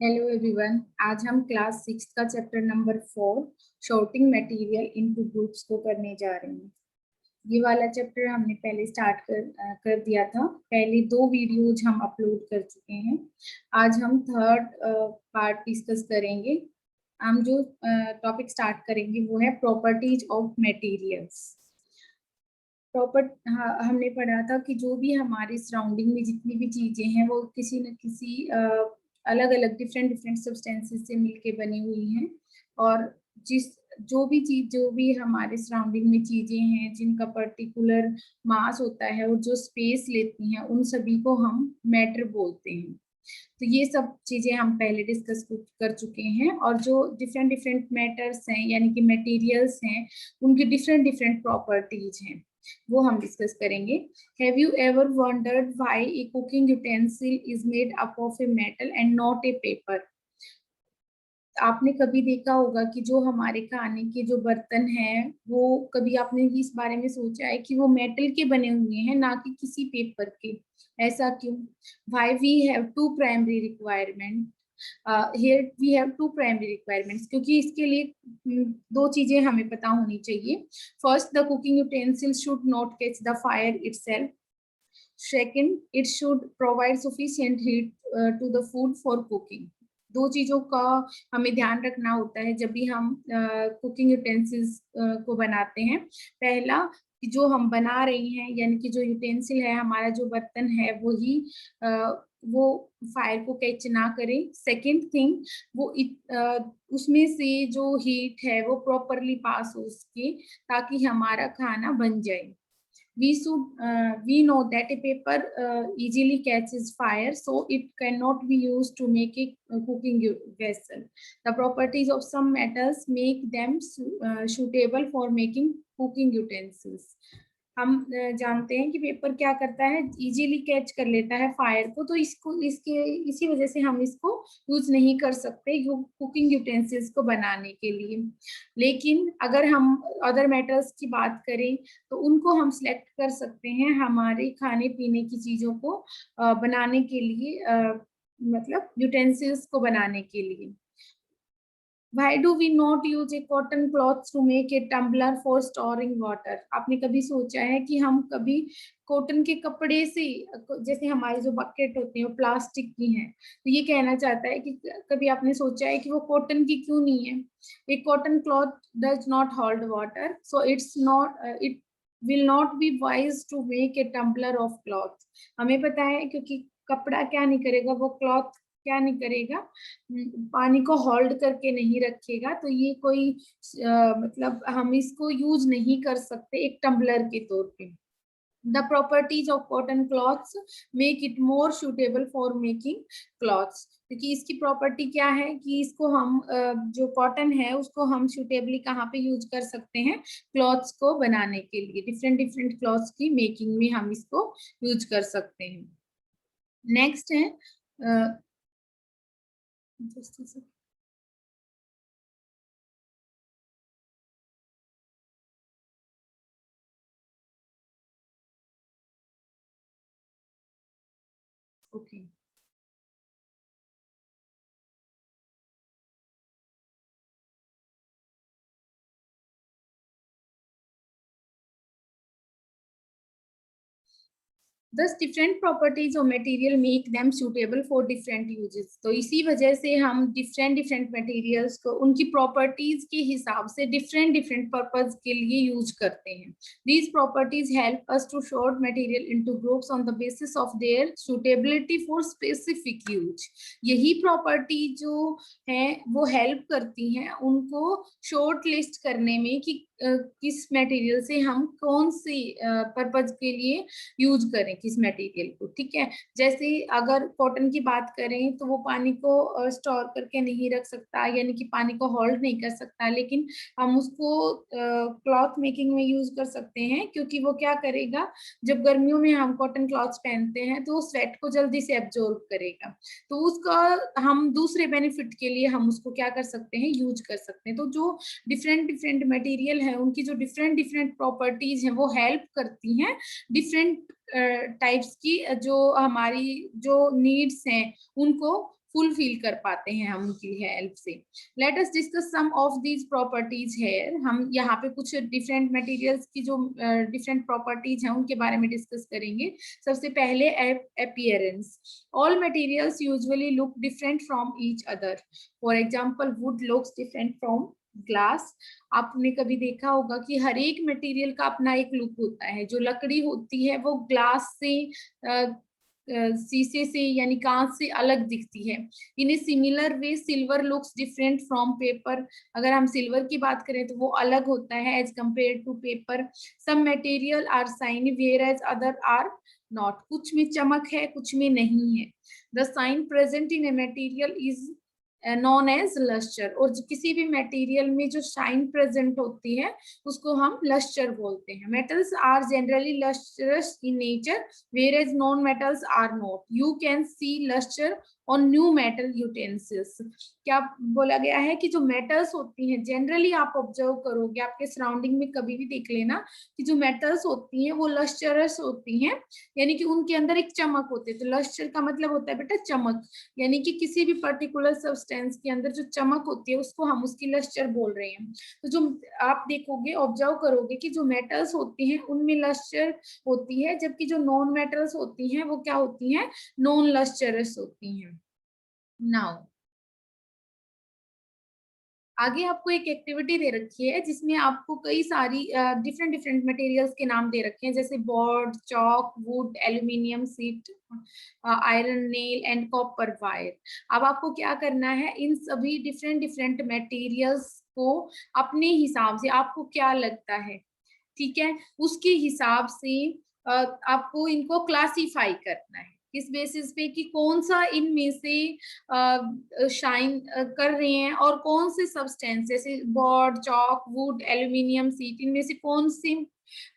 Hello everyone. आज हम class 6 का chapter number 4 sorting material into groups को करने जा रहे हैं। ये वाला चैप्टर हमने पहले स्टार्ट कर दिया था। पहले 2 वीडियोज हम अपलोड कर चुके हैं। आज हम थर्ड पार्ट डिस्कस करेंगे। हम जो टॉपिक स्टार्ट करेंगे वो है प्रॉपर्टीज ऑफ मटेरियल्स। हमने पढ़ा था कि जो भी हमारी सराउंडिंग में जितनी भी चीजें हैं वो किसी न किसी अलग अलग डिफरेंट डिफरेंट सब्सटेंसेस से मिलके बनी हुई हैं। और जो भी हमारे सराउंडिंग में चीजें हैं जिनका पर्टिकुलर मास होता है और जो स्पेस लेती हैं उन सभी को हम मैटर बोलते हैं। तो ये सब चीजें हम पहले डिस्कस कर चुके हैं। और जो डिफरेंट डिफरेंट मैटर्स हैं यानी कि मटेरियल्स हैं उनकी डिफरेंट डिफरेंट प्रॉपर्टीज हैं, वो हम डिस्कस करेंगे। Have you ever wondered why A cooking utensil is made up of a metal and not a paper? आपने कभी देखा होगा कि जो हमारे खाने के जो बर्तन हैं वो कभी आपने इस बारे में सोचा है कि वो मेटल के बने हुए हैं ना कि किसी पेपर के? ऐसा क्यों? Why we have two primary requirement here we have two primary requirements, क्योंकि इसके लिए दो चीजें हमें पता होनी चाहिए। First, the cooking utensil should not catch the fire itself. Second, it should provide sufficient heat to the food for cooking. दो चीजों का हमें ध्यान रखना होता है जब भी हम कुकिंग यूटेंसिल्स को बनाते हैं। पहला, कि जो हम बना रही हैं यानी कि जो यूटेंसिल है, हमारा जो बर्तन है वो फायर को कैच ना करे। सेकंड थिंग, उसमें से जो हीट है वो प्रॉपरली पास हो सके ताकि हमारा खाना बन जाए। We know that a paper easily catches fire, so it cannot be used to make a cooking vessel. The properties of some metals make them suitable for making cooking utensils. हम जानते हैं कि पेपर क्या करता है, easily catch कर लेता है फायर को, तो इसी वजह से हम इसको यूज नहीं कर सकते कुकिंग यूटेंसिल्स को बनाने के लिए। लेकिन अगर हम अदर मेटल्स की बात करें तो उनको हम सिलेक्ट कर सकते हैं हमारे खाने पीने की चीजों को बनाने के लिए, मतलब यूटेंसिल्स को बनाने के लिए। Why do we not use a cotton cloth to make a tumbler for storing water? आपने कभी सोचा है कि हम कभी कॉटन के कपड़े से, जैसे हमारी जो बकेट होती है वो प्लास्टिक की हैं, तो ये कहना चाहता है कि कभी आपने सोचा है कि वो कॉटन की क्यों नहीं है? A cotton cloth does not hold water, so it will not be wise to make a tumbler of cloth. हमें पता है क्योंकि कपड़ा क्या नहीं करेगा, वो क्लॉथ क्या नहीं करेगा, पानी को होल्ड करके नहीं रखेगा, तो ये कोई मतलब हम इसको यूज नहीं कर सकते एक टम्बलर के तौर पे। The properties of cotton cloths make it more suitable for making cloths. क्योंकि इसकी प्रॉपर्टी क्या है कि इसको हम जो कॉटन है उसको हम सुटेबली कहाँ पे यूज कर सकते हैं? क्लॉथ्स को बनाने के लिए, डिफरेंट डिफरेंट क्लॉथ्स की मेकिंग में हम इसको यूज कर सकते हैं। नेक्स्ट है just a second. Okay. Thus different properties of material make them suitable for different uses. तो इसी वजह से हम different different materials को उनकी properties के हिसाब से different different purpose के लिए use करते हैं. These properties help us to sort material into groups on the basis of their suitability for specific use. यही property जो है वो help करती हैं उनको short list करने में कि किस मटेरियल से हम कौन सी पर्पज के लिए यूज करें किस मटेरियल को। ठीक है, जैसे अगर कॉटन की बात करें तो वो पानी को स्टोर करके नहीं रख सकता, यानी कि पानी को होल्ड नहीं कर सकता, लेकिन हम उसको क्लॉथ मेकिंग में यूज कर सकते हैं, क्योंकि वो क्या करेगा, जब गर्मियों में हम कॉटन क्लॉथ्स पहनते हैं तो वो स्वेट को जल्दी से एब्जॉर्ब करेगा, तो उसका हम दूसरे बेनिफिट के लिए हम उसको क्या कर सकते हैं, यूज कर सकते हैं। तो जो डिफरेंट डिफरेंट मटेरियल है उनकी जो डिफरेंट डिफरेंट प्रॉपर्टीज हैं वो हेल्प करती हैं डिफरेंट टाइप्स की जो हमारी जो नीड्स हैं उनको फुलफिल कर पाते हैं हम उनकी हेल्प से। Let us discuss some of these properties here. हम यहाँ पे कुछ डिफरेंट मटेरियल्स की जो डिफरेंट प्रॉपर्टीज हैं उनके बारे में डिस्कस करेंगे। सबसे पहले appearance. All materials usually look different from each other. For example would looks different from glass. आपने कभी देखा होगा कि हर एक मटेरियल का अपना एक लुक होता है। जो लकड़ी होती है वो ग्लास से शीशे से यानी कांच से अलग दिखती है। In a similar way silver looks different from paper. अगर हम सिल्वर की बात करें तो वो अलग होता है as compare to paper. Some material are shiny where as other are not. कुछ में चमक है, कुछ में नहीं है। The shine present in a material is known as lustre. और किसी भी मटेरियल में जो शाइन प्रेजेंट होती है उसको हम लस्टर बोलते हैं। Metals are generally lustrous in nature whereas non-metals are not. You can see luster on new metal utensils. क्या बोला गया है कि जो मेटल्स होती हैं जनरली आप ऑब्जर्व करोगे आपके सराउंडिंग में, कभी भी देख लेना कि जो मेटल्स होती हैं वो लस्टरस होती हैं, यानी कि उनके अंदर एक चमक होती है। तो लस्टर का मतलब होता है बेटा चमक, यानी कि किसी भी पर्टिकुलर सब्सटेंस के अंदर जो चमक होती है उसको हम उसकी लस्टर बोल रहे हैं। तो जो आप देखोगे ऑब्जर्व करोगे कि जो मेटल्स होती हैं उनमें लस्टर होती है, जबकि जो नॉन मेटल्स होती हैं वो क्या होती हैं, नॉन लस्टरस होती हैं। नाउ आगे आपको एक एक्टिविटी दे रखी है जिसमें आपको कई सारी डिफरेंट डिफरेंट मटेरियल्स के नाम दे रखे हैं, जैसे board, chalk, would, aluminium sheet, iron nail and copper wire. अब आपको क्या करना है, इन सभी डिफरेंट डिफरेंट मटेरियल्स को अपने हिसाब से आपको क्या लगता है, ठीक है, उसके हिसाब से आपको इनको क्लासिफाई करना है। किस बेसिस पे कि कौन सा इनमें से शाइन कर रहे हैं और कौन से सब्सटेंस जैसे board, chalk, would, aluminium sheet, इनमें से कौन सी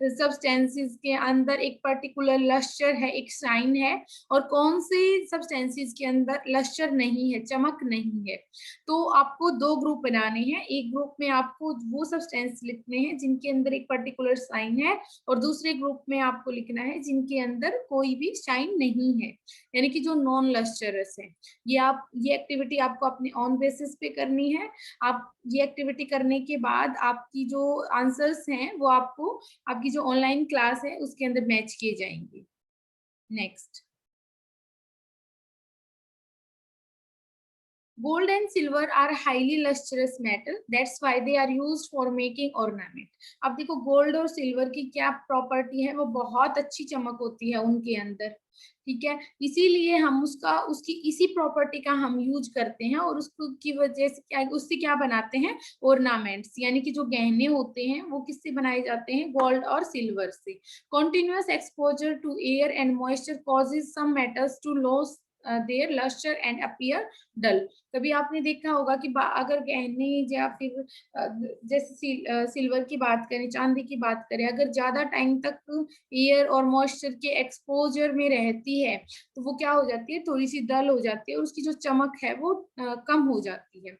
सब्सटेंसेस के अंदर एक पर्टिकुलर लस्टर है, एक शाइन है, और कौन से सब्सटेंसेस के अंदर लस्टर नहीं है, चमक नहीं है। तो आपको दो ग्रुप बनाने हैं। एक ग्रुप में आपको वो सब्सटेंस लिखने हैं जिनके अंदर एक पर्टिकुलर साइन है, और दूसरे ग्रुप में आपको लिखना है जिनके अंदर कोई भी साइन नहीं है, यानी कि जो नॉन लस्टरस है। ये एक्टिविटी आपको अपने ऑन बेसिस पे करनी है। आप ये एक्टिविटी करने के बाद आपकी जो आंसर्स हैं वो आपको आपकी जो ऑनलाइन क्लास है उसके अंदर मैच किए जाएंगे। Next, gold and silver are highly lustrous metal, that's why they are used for making ornament. अब देखो गोल्ड और सिल्वर की क्या प्रॉपर्टी है, वो बहुत अच्छी चमक होती है उनके अंदर, ठीक है, इसीलिए हम उसकी इसी प्रॉपर्टी का हम यूज करते हैं, और उसको की वजह से क्या, उससे क्या बनाते हैं, ऑर्नामेंट्स, यानी कि जो गहने होते हैं वो किससे बनाए जाते हैं, गोल्ड और सिल्वर से। Continuous exposure to air and moisture causes some metals to lose their lustre and appear dull. कभी आपने देखा होगा कि अगर गहने या फिर जैसे सिल्वर की बात करें, चांदी की बात करें, अगर ज्यादा टाइम तक एयर और मॉइस्चर के एक्सपोजर में रहती है तो वो क्या हो जाती है, थोड़ी सी डल हो जाती है और उसकी जो चमक है वो कम हो जाती है।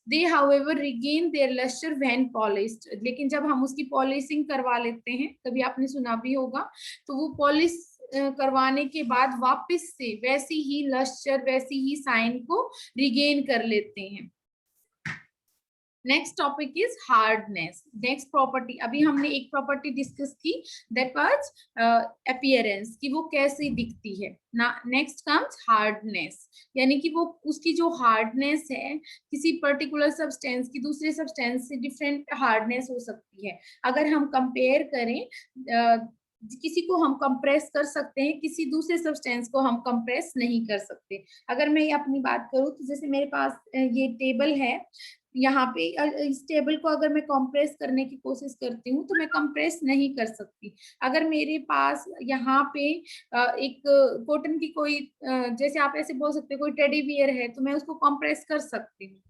They however regain their luster when polished। लेकिन जब हम उसकी पॉलिशिंग करवा लेते हैं, कभी आपने सुना भी होगा, तो वो पॉलिश करवाने के बाद वापस से वैसी ही लस्टर, वैसी ही साइन को रिगेन कर लेते हैं। Next topic is hardness. Next property, अभी हमने एक प्रॉपर्टी डिस्कस की, दैट वाज अपीयरेंस, कि वो कैसी दिखती है ना। नेक्स्ट कम्स हार्डनेस, यानी कि वो उसकी जो हार्डनेस है, किसी पर्टिकुलर सब्सटेंस की दूसरे सब्सटेंस से डिफरेंट हार्डनेस हो सकती है। अगर हम कंपेयर करें, किसी को हम कंप्रेस कर सकते हैं, किसी दूसरे सब्सटेंस को हम कंप्रेस नहीं कर सकते। अगर मैं अपनी बात करूं तो जैसे मेरे पास ये टेबल है, यहाँ पे इस टेबल को अगर मैं कंप्रेस करने की कोशिश करती हूँ तो मैं कंप्रेस नहीं कर सकती। अगर मेरे पास यहाँ पे एक कॉटन की कोई जैसे आप ऐसे बोल सकते हैं कोई टेडी बियर है तो मैं उसको कंप्रेस कर सकती हूँ।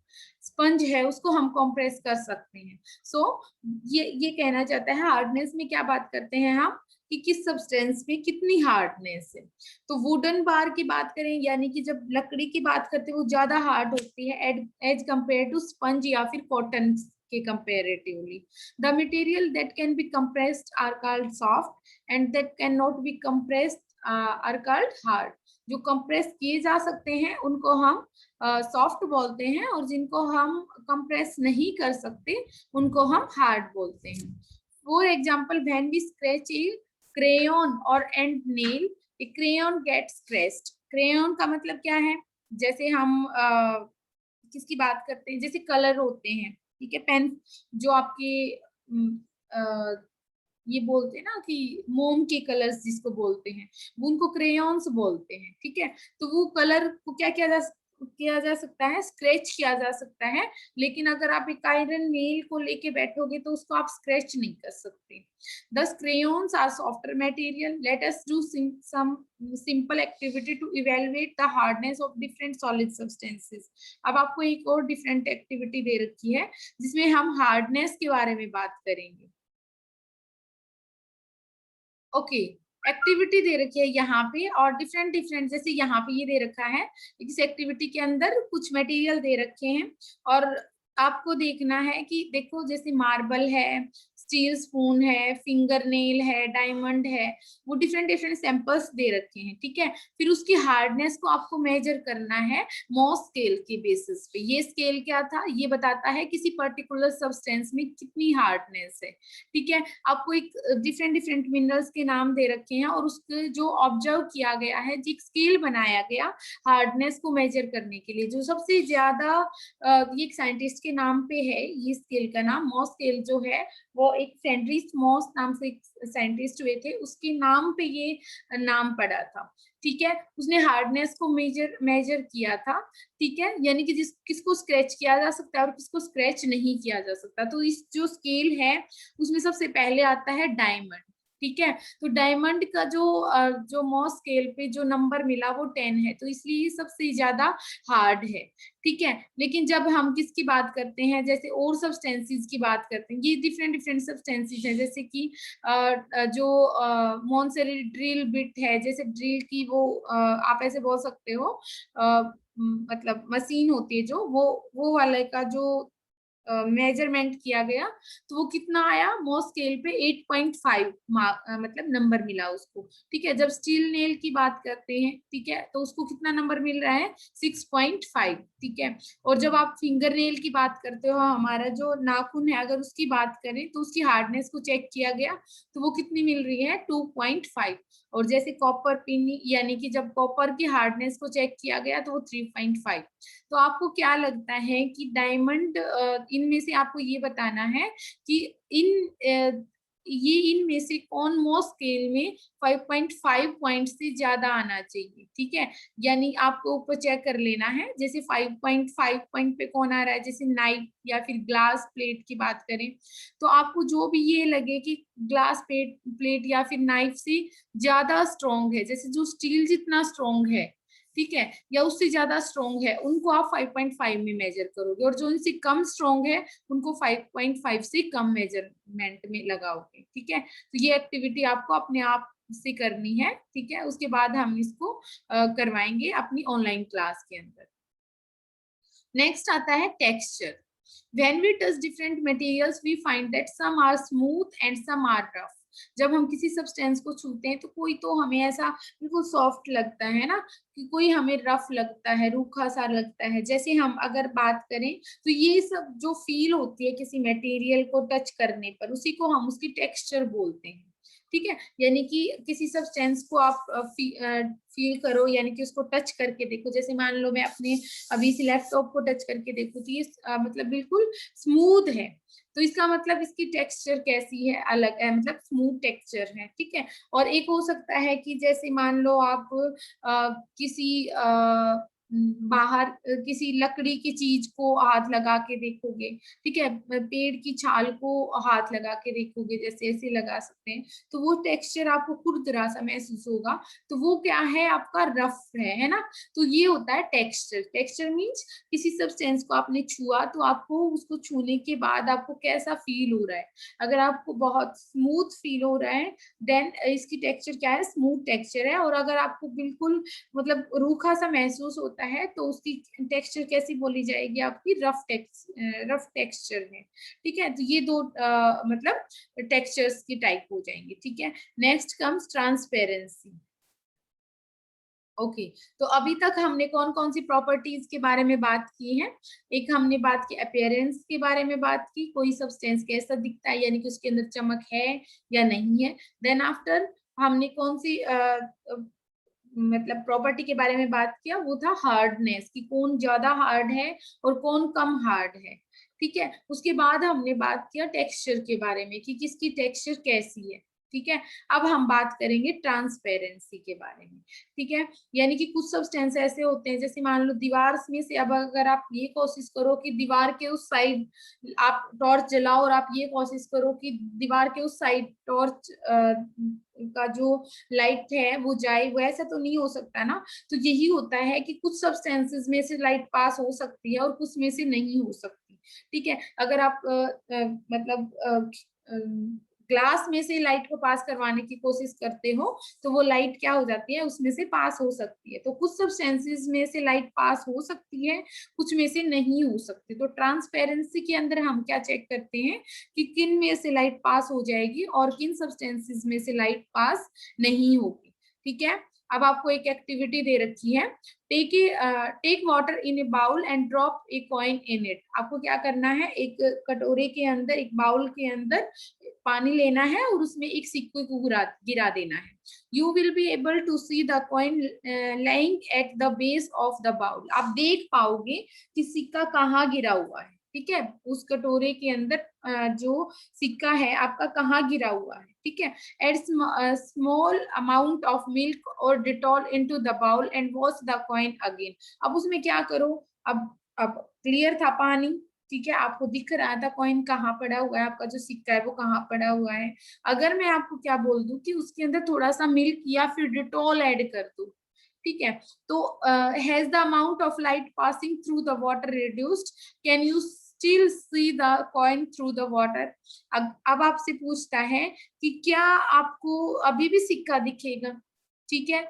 स्पंज है उसको हम कंप्रेस कर सकते हैं। सो ये कहना चाहता है, हार्डनेस में क्या बात करते हैं हम कि किस सब्सटेंस में कितनी हार्डनेस है। तो वुडन बार की बात करें, यानी कि जब लकड़ी की बात करते हैं वो ज्यादा हार्ड होती है एज कंपेयर टू स्पंज या फिर कॉटन के comparatively. The material that can be compressed are called soft and that can not be compressed are called hard. जो कंप्रेस किए जा सकते हैं उनको हम सॉफ्ट बोलते हैं, और जिनको हम कंप्रेस नहीं कर सकते उनको हम हार्ड बोलते हैं। For example, when we scratch a crayon और and nail, a crayon get scratched. Crayon का मतलब क्या है? जैसे हम किसकी बात करते हैं, जैसे कलर होते हैं, ठीक है, पेन जो आपके ये बोलते हैं ना कि मोम के कलर्स जिसको बोलते हैं, वो उनको क्रेयॉन्स बोलते हैं, ठीक है। तो वो कलर को क्या किया जा सकता है, स्क्रैच किया जा सकता है, लेकिन अगर आप एक आयरन नेल को लेके बैठोगे तो उसको आप स्क्रैच नहीं कर सकते। Thus crayons are softer material. Let us do some simple activity to evaluate the hardness of different solid substances. अब आपको एक और डिफरेंट एक्टिविटी दे रखी है जिसमें हम हार्डनेस के बारे में बात करेंगे। ओके, एक्टिविटी दे रखी है यहाँ पे, और डिफरेंट डिफरेंट, जैसे यहाँ पे ये दे रखा है, इस एक्टिविटी के अंदर कुछ मटेरियल दे रखे हैं, और आपको देखना है कि देखो जैसे मार्बल है, स्टील स्पून है, फिंगर नेल है, डायमंड है, वो डिफरेंट डिफरेंट सैंपल्स दे रखे हैं, ठीक है। फिर उसकी हार्डनेस को आपको मेजर करना है मॉस स्केल के बेसिस पे। ये स्केल क्या था, ये बताता है किसी पर्टिकुलर सब्सटेंस में कितनी हार्डनेस है, ठीक है। आपको एक डिफरेंट डिफरेंट मिनरल्स के नाम दे रखे हैं, और उसके जो ऑब्जर्व किया गया है, जो स्केल बनाया गया हार्डनेस को मेजर करने के लिए, जो सबसे ज्यादा ये एक साइंटिस्ट के नाम पे है, ये स्केल का नाम मॉस स्केल जो है, वो एक सेंड्रिस मॉस नाम से एक साइंटिस्ट हुए थे, उसके नाम पे ये नाम पड़ा था, ठीक है। उसने हार्डनेस को मेजर किया था, ठीक है, यानी कि किसको स्क्रैच किया जा सकता है और किसको स्क्रैच नहीं किया जा सकता। तो इस जो स्केल है उसमें सबसे पहले आता है डायमंड, ठीक है। तो डायमंड का जो मॉस स्केल पे जो नंबर मिला वो 10 है, तो इसलिए ये सबसे ज्यादा हार्ड है, ठीक है। लेकिन जब हम किसकी बात करते हैं, जैसे और सब्सटेंसेस की बात करते हैं, ये डिफरेंट डिफरेंट सब्सटेंसेस है, जैसे कि जो मॉन्सेरी ड्रिल बिट है, जैसे ड्रिल की वो आप ऐसे बोल सकते हो, मतलब मशीन होती है जो वो वाले का जो मेजरमेंट किया गया, तो वो कितना आया, मॉस स्केल पे 8.5 मतलब नंबर मिला उसको, ठीक है। जब स्टील नेल की बात करते हैं, ठीक है, तो उसको कितना नंबर मिल रहा है, 6.5, ठीक है। और जब आप फिंगर नेल की बात करते हो, हमारा जो नाखून है, अगर उसकी बात करें तो उसकी हार्डनेस को चेक किया गया, तो वो कितनी मिल रही है, 2.5। और जैसे कॉपर पिन, यानी कि जब कॉपर की हार्डनेस को चेक किया गया तो वो 3.5। तो आपको क्या लगता है कि डायमंड, इनमें से आपको ये बताना है कि इनमें से कौन मॉस स्केल में 5.5 पॉइंट से ज्यादा आना चाहिए, ठीक है। यानी आपको ऊपर चेक कर लेना है, जैसे 5.5 पॉइंट पे कौन आ रहा है, जैसे नाइफ या फिर ग्लास प्लेट की बात करें, तो आपको जो भी ये लगे कि ग्लास प्लेट या फिर नाइफ से ज्यादा स्ट्रॉन्ग है, जैसे जो स्टील जितना स्ट्रॉन्ग है, ठीक है, या उससे ज्यादा स्ट्रॉन्ग है, उनको आप 5.5 में मेजर करोगे, और जो इनसे कम स्ट्रॉन्ग है उनको 5.5 से कम मेजरमेंट में लगाओगे, ठीक है। तो ये एक्टिविटी आपको अपने आप से करनी है, ठीक है। उसके बाद हम इसको करवाएंगे अपनी ऑनलाइन क्लास के अंदर। नेक्स्ट आता है texture. When we touch different materials, we find that some are smooth and some are rough. जब हम किसी सब्सटेंस को छूते हैं तो कोई तो हमें ऐसा बिल्कुल सॉफ्ट लगता है ना, कि कोई हमें रफ लगता है, रूखा सा लगता है। जैसे हम अगर बात करें तो ये सब जो फील होती है किसी मटेरियल को टच करने पर, उसी को हम उसकी टेक्सचर बोलते हैं, ठीक है। यानी कि किसी सब्सटेंस को आप फील करो, यानी कि उसको टच करके देखो, जैसे मान लो मैं अपने अभी इस लैपटॉप को टच करके देखूं तो ये मतलब बिल्कुल स्मूथ है, तो इसका मतलब इसकी टेक्सचर कैसी है, अलग है, मतलब स्मूथ टेक्सचर है, ठीक है। और एक हो सकता है कि जैसे मान लो आप किसी बाहर किसी लकड़ी की चीज को हाथ लगा के देखोगे, ठीक है, पेड़ की छाल को हाथ लगा के देखोगे, जैसे ऐसे लगा सकते हैं, तो वो टेक्सचर आपको खुरदरा सा महसूस होगा, तो वो क्या है, आपका रफ है ना। तो ये होता है टेक्सचर। टेक्सचर मीन्स किसी सब्सटेंस को आपने छुआ तो आपको उसको छूने के बाद आपको कैसा फील हो रहा है। अगर आपको बहुत स्मूथ फील हो रहा है देन इसकी टेक्सचर क्या है, स्मूथ टेक्सचर है। और अगर आपको बिल्कुल मतलब रूखा सा महसूस होता है तो उसकी टेक्सचर कैसी बोली जाएगी, आपकी रफ टेक्सचर है, ठीक है। तो ये दो मतलब टेक्सचर्स की टाइप हो जाएंगे, ठीक है। Next comes transparency. ओके तो अभी तक हमने कौन कौन सी प्रॉपर्टीज के बारे में बात की है। एक हमने बात की अपीयरेंस के बारे में बात की, कोई सब्सटेंस कैसा दिखता है यानी कि उसके अंदर चमक है या नहीं है। देन आफ्टर हमने कौन सी मतलब प्रॉपर्टी के बारे में बात किया, वो था हार्डनेस, कि कौन ज्यादा हार्ड है और कौन कम हार्ड है। ठीक है, उसके बाद हमने बात किया टेक्सचर के बारे में कि किसकी टेक्सचर कैसी है। ठीक है, अब हम बात करेंगे ट्रांसपेरेंसी के बारे में। ठीक है, यानी कि कुछ सब्सटेंस ऐसे होते हैं, जैसे मान लो दीवार में से अब अगर आप ये कोशिश करो कि दीवार के उस साइड आप टॉर्च जलाओ और आप ये कोशिश करो कि दीवार के उस साइड टॉर्च का जो लाइट है वो जाए, वैसा तो नहीं हो सकता ना। तो यही होता है कि कुछ सब्सटेंसेस में से लाइट पास हो सकती है और कुछ में से नहीं हो सकती। ठीक है, अगर आप मतलब ग्लास में से लाइट को पास करवाने की कोशिश करते हो तो वो लाइट क्या हो जाती है, उसमें से पास हो सकती है। तो कुछ सब्सटेंसेस में से लाइट पास हो सकती है, कुछ में से नहीं हो सकती। तो ट्रांसपेरेंसी के अंदर हम क्या चेक करते हैं कि किन में से लाइट पास हो जाएगी और किन सब्सटेंसेस में से लाइट पास नहीं होगी। ठीक है, अब आपको एक एक्टिविटी दे रखी है, take water in a bowl and drop a coin in it. आपको क्या करना है, एक कटोरे के अंदर, एक बाउल के अंदर पानी लेना है और उसमें एक सिक्के को गिरा देना है। You will be able to see the coin lying at the base of the bowl. आप देख पाओगे कि सिक्का कहाँ गिरा हुआ है। ठीक है, उस कटोरे के अंदर जो सिक्का है आपका कहाँ गिरा हुआ है। ठीक है, add small amount of milk और Dettol into the bowl and wash the coin again. अब उसमें क्या करो, अब क्लियर था पानी। ठीक है, आपको दिख रहा था कॉइन कहाँ पड़ा हुआ है, आपका जो सिक्का है वो कहाँ पड़ा हुआ है। अगर मैं आपको क्या बोल दूं कि उसके अंदर थोड़ा सा मिल्क या फिर डिटॉल ऐड कर दूं, ठीक है, तो has the amount of light passing through the water reduced, can you still see the coin through the water. अब आपसे पूछता है कि क्या आपको अभी भी सिक्का दिखेगा। ठीक है,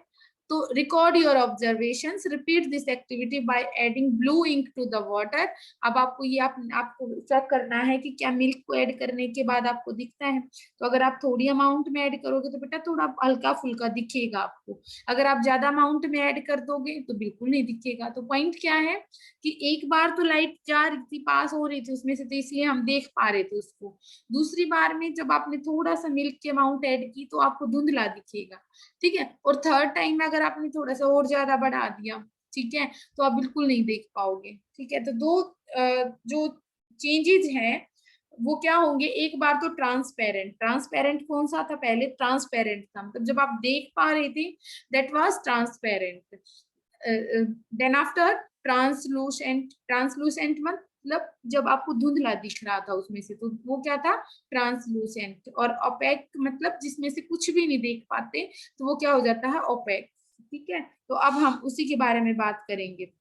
तो record your observations, repeat this activity by adding blue ink to the water. अब आपको ये आपको चेक करना है कि क्या मिल्क को ऐड करने के बाद आपको दिखता है। तो अगर आप थोड़ी अमाउंट में ऐड करोगे तो बेटा थोड़ा हल्का फुल्का दिखेगा आपको। अगर आप ज्यादा अमाउंट में ऐड कर दोगे तो बिल्कुल नहीं दिखेगा। तो पॉइंट क्या है कि एक बार तो लाइट जा रही थी, पास हो रही थी उसमें से, तो इसलिए हम देख पा रहे थे उसको। दूसरी बार में जब आपने थोड़ा सा मिल्क की अमाउंट ऐड की तो आपको धुंधला दिखेगा। ठीक है, और थर्ड टाइम में अगर आपने थोड़ा सा और ज्यादा बढ़ा दिया, ठीक है, तो आप बिल्कुल नहीं देख पाओगे। ठीक है, तो दो जो चेंजेस हैं वो क्या होंगे, एक बार तो ट्रांसपेरेंट, ट्रांसपेरेंट कौन सा था, पहले ट्रांसपेरेंट था, मतलब जब आप देख पा रहे थे that was transparent. Then after translucent, translucent मतलब जब आपको धुंधला दिख रहा था उसमें से, तो वो क्या था, ट्रांसलूसेंट। और ओपेक मतलब जिसमें से कुछ भी नहीं देख पाते, तो वो क्या हो जाता है, ओपेक। ठीक है, तो अब हम उसी के बारे में बात करेंगे।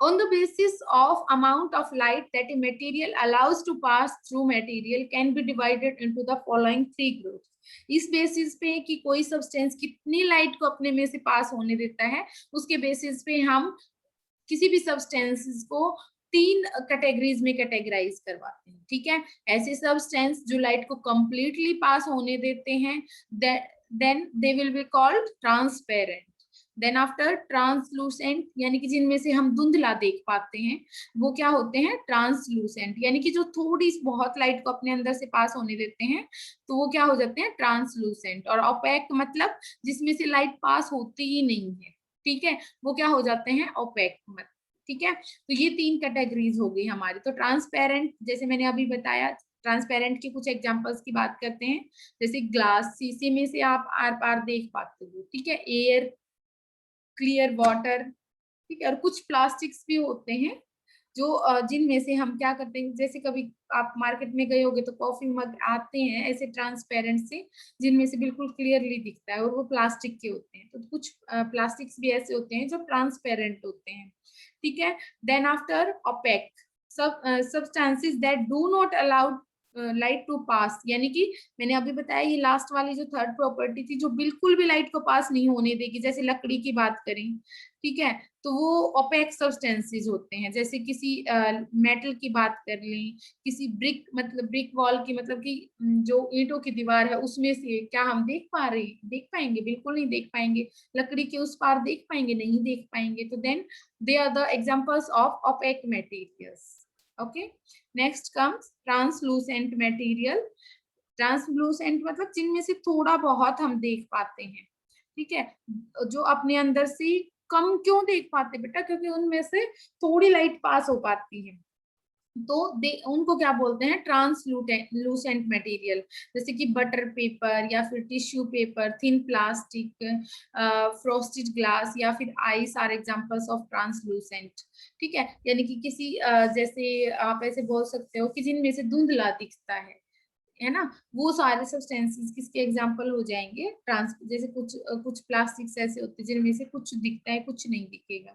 On the basis of amount of light that a material allows to pass through material can be divided into the following three groups. इस बेसिस पे कि कोई सब्सटेंस कितनी लाइट को अपने में से पास होने देता है, उसके बेसिस पे हम किसी भी सब्सटेंसेस को तीन कैटेगरीज में कैटेगराइज करवाते हैं। ठीक है, ऐसे सब्सटेंस जो लाइट को कंप्लीटली पास होने देते हैं, then they will be called transparent. Then after translucent, यानी कि जिनमें से हम धुंधला देख पाते हैं, वो क्या होते हैं, ट्रांसलूसेंट, यानी कि जो थोड़ी बहुत लाइट को अपने अंदर से पास होने देते हैं, तो वो क्या हो जाते हैं, ट्रांसलूसेंट। और ओपेक मतलब जिसमें से लाइट पास होती ही नहीं है, ठीक है, वो क्या हो जाते हैं, ओपेक मत। ठीक है, तो ये तीन कैटेगरीज हो गई हमारी। तो ट्रांसपेरेंट, जैसे मैंने अभी बताया, ट्रांसपेरेंट के कुछ एग्जांपल्स की बात करते हैं। जैसे ग्लास, शीशे में से आप आर पार देख पाते हो। ठीक है, एयर, क्लियर वाटर। ठीक है, और कुछ प्लास्टिक्स भी होते हैं जो जिनमें से हम क्या करते हैं, जैसे कभी आप मार्केट में गए होगे तो कॉफी मग आते हैं ऐसे ट्रांसपेरेंट से, जिनमें से बिल्कुल क्लियरली दिखता है और वो प्लास्टिक के होते हैं। तो कुछ प्लास्टिक्स भी ऐसे होते हैं जो ट्रांसपेरेंट होते हैं। ठीक है, देन आफ्टर ओपेक, सब substances that do not allow light to pass, यानी कि मैंने अभी बताया ये लास्ट वाली जो थर्ड प्रॉपर्टी थी जो बिल्कुल भी लाइट को पास नहीं होने देगी, जैसे लकड़ी की बात करें, ठीक है, तो वो ओपेक सब्सटेंसेस होते हैं। जैसे किसी मेटल की बात कर लें, किसी ब्रिक, मतलब ब्रिक वॉल की, मतलब कि जो ईंटों की दीवार है उसमें से क्या हम देख पा रहे हैं, देख पाएंगे? बिल्कुल नहीं देख पाएंगे। लकड़ी के उस पार देख पाएंगे? नहीं देख पाएंगे। तो then they are the examples of opaque materials. Okay, next comes translucent material. Translucent मतलब जिनमें से थोड़ा बहुत हम देख पाते हैं, ठीक है, जो अपने अंदर से कम क्यों देख पाते बेटा? क्योंकि उनमें से थोड़ी लाइट पास हो पाती है, तो दे उनको क्या बोलते हैं? Translucent material. जैसे कि बटर पेपर या फिर tissue paper, thin plastic, frosted glass या फिर ice are examples of translucent. ठीक है, यानी कि किसी जैसे आप ऐसे बोल सकते हो कि जिनमें से धुंधला दिखता है ना, वो सारे सब्सटेंसेस किसके एग्जांपल हो जाएंगे? ट्रांस, जैसे कुछ प्लास्टिक्स ऐसे होते हैं जिनमें से कुछ दिखता है कुछ नहीं दिखेगा,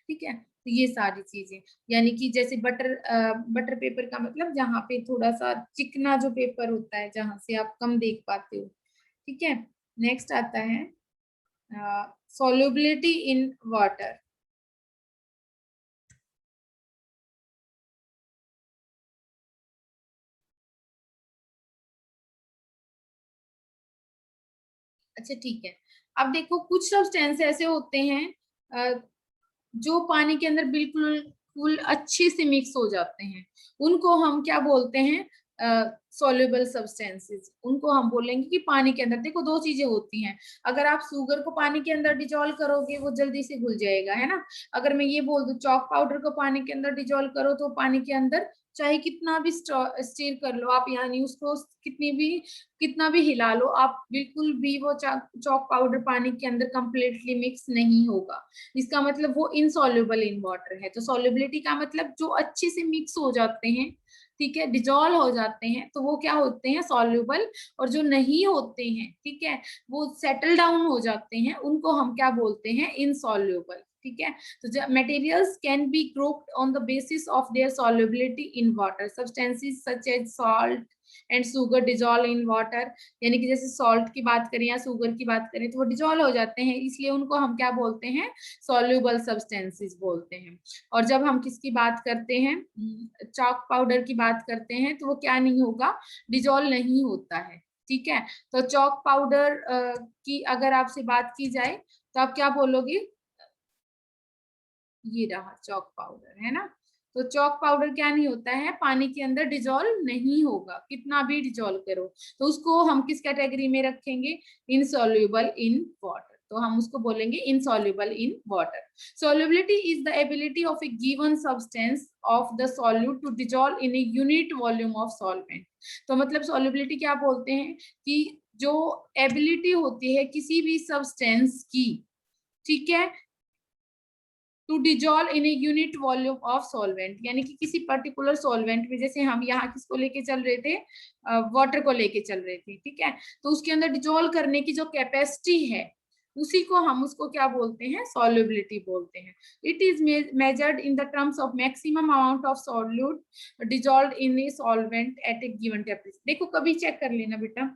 ठीक है, तो ये सारी चीजें, यानी कि जैसे बटर पेपर का मतलब जहाँ पे थोड़ा सा चिकना जो पेपर होता है जहां से आप कम देख पाते हो, ठीक है। नेक्स्ट आता है solubility इन वाटर। अच्छा ठीक है, अब देखो कुछ सब्सटेंस ऐसे होते हैं जो पानी के अंदर बिल्कुल फुल अच्छे से मिक्स हो जाते हैं, उनको हम क्या बोलते हैं? Soluble substances. उनको हम बोलेंगे कि पानी के अंदर, देखो दो चीजें होती हैं, अगर आप शुगर को पानी के अंदर डिजोल्व करोगे वो जल्दी से घुल जाएगा, है ना। अगर मैं ये बोल दूं चॉक पाउडर को पानी के अंदर डिजोल्व करो तो पानी के अंदर चाहे कितना भी स्टीर कर लो आप, यानी उसको कितना भी हिला लो आप, बिल्कुल भी वो चॉक पाउडर पानी के अंदर कंप्लीटली मिक्स नहीं होगा। इसका मतलब वो इनसॉल्युबल इन वाटर है। तो सॉल्युबिलिटी का मतलब जो अच्छे से मिक्स हो जाते हैं, ठीक है, डिजोल्व हो जाते हैं, तो वो क्या होते हैं? सॉल्युबल। और जो नहीं होते हैं, ठीक है, वो सेटल डाउन हो जाते हैं, उनको हम क्या बोलते हैं? इनसॉल्युबल। ठीक है, तो materials can be grouped on the basis of their solubility in water. Substances such as salt and sugar dissolve in water, यानी कि जैसे सॉल्ट की बात करें या शुगर की बात करें तो वो डिजोल्व हो जाते हैं, इसलिए उनको हम क्या बोलते हैं? सॉल्युबल सब्सटेंसेस बोलते हैं। और जब हम किसकी बात करते हैं, चॉक पाउडर की बात करते हैं, तो वो क्या नहीं होगा? डिजोल्व नहीं होता है। ठीक है, तो चॉक पाउडर की अगर आपसे बात की जाए तो आप क्या बोलोगे? ये रहा चॉक पाउडर, है ना। तो चॉक पाउडर क्या नहीं होता है? पानी के अंदर डिजोल्व नहीं होगा, कितना भी डिजोल्व करो। तो उसको हम किस कैटेगरी में रखेंगे? Insoluble in water. तो हम उसको बोलेंगे insoluble in water. Solubility is the ability of a given substance of the solute to dissolve in a unit volume of solvent. तो मतलब सॉल्युबिलिटी क्या बोलते हैं? कि जो एबिलिटी होती है किसी भी सब्सटेंस की, ठीक है, to dissolve in a unit volume of solvent, यानी कि किसी पर्टिकुलर सॉल्वेंट में, जैसे हम यहाँ किसको लेके चल रहे थे? वाटर को लेके चल रहे थे, ठीक है, तो उसके अंदर डिजोल्व करने की जो कैपेसिटी है उसी को हम उसको क्या बोलते हैं? सॉल्युबिलिटी बोलते हैं। It is measured in the terms of maximum amount of solute dissolve in a solvent eight A given temperature. देखो कभी चेक कर लेना बेटा,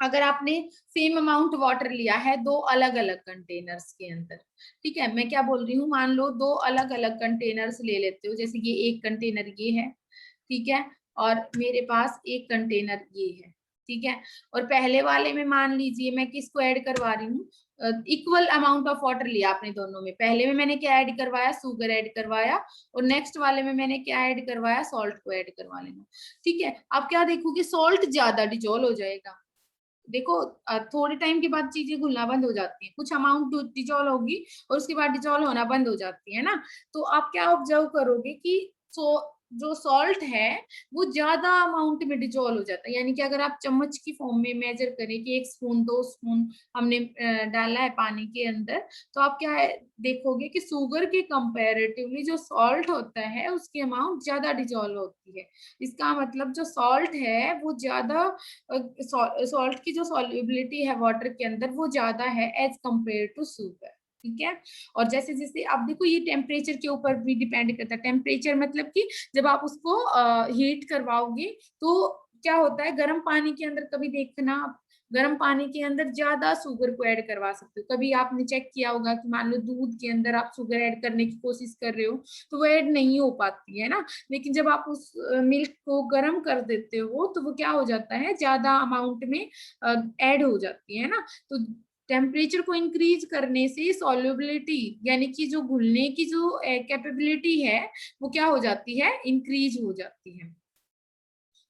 अगर आपने सेम अमाउंट वाटर लिया है दो अलग अलग कंटेनर्स के अंदर, ठीक है, मैं क्या बोल रही हूँ, मान लो दो अलग अलग कंटेनर्स ले लेते हो, जैसे ये एक कंटेनर ये है, ठीक है, और मेरे पास एक कंटेनर ये है, ठीक है, और पहले वाले में मान लीजिए मैं किसको ऐड करवा रही हूँ? इक्वल अमाउंट ऑफ वाटर लिया आपने दोनों में, पहले में मैंने क्या ऐड करवाया? शुगर ऐड करवाया, और नेक्स्ट वाले में मैंने क्या ऐड करवाया? सॉल्ट को ऐड करवा लेना, ठीक है। आप क्या देखोगे? सॉल्ट ज्यादा डिजोल्व हो जाएगा। देखो थोड़े टाइम के बाद चीजें घुलना बंद हो जाती है, कुछ अमाउंट डिजोल्व होगी और उसके बाद डिजोल्व होना बंद हो जाती है ना। तो आप क्या ऑब्जर्व करोगे कि जो सॉल्ट है वो ज्यादा अमाउंट में डिजोल्व हो जाता है, यानी कि अगर आप चम्मच की फॉर्म में मेजर करें कि 1 स्पून 2 स्पून हमने डाला है पानी के अंदर, तो आप क्या है देखोगे कि शुगर के कंपैरेटिवली जो सॉल्ट होता है उसकी अमाउंट ज्यादा डिजोल्व होती है। इसका मतलब जो सॉल्ट है वो ज्यादा, सॉल्ट की जो सॉल्युबिलिटी है वाटर के अंदर वो ज्यादा है एज कंपेयर टू शुगर, ठीक है। और जैसे जैसे आप देखो ये टेम्परेचर के ऊपर भी डिपेंड करता है। टेम्परेचर मतलब कि जब आप उसको हीट करवाओगे तो क्या होता है, गर्म पानी के अंदर कभी देखना, गर्म पानी के अंदर ज्यादा शुगर को ऐड करवा सकते हो। कभी आपने चेक किया होगा कि मान लो दूध के अंदर आप शुगर ऐड करने की कोशिश कर रहे हो तो वो ऐड नहीं हो पाती है ना, लेकिन जब आप उस मिल्क को गर्म कर देते हो तो वो क्या हो जाता है, ज्यादा अमाउंट में ऐड हो जाती है ना। तो टेम्परेचर को इंक्रीज करने से सॉल्युबिलिटी यानी कि जो घुलने की जो कैपेबिलिटी है वो क्या हो जाती है, इंक्रीज हो जाती है।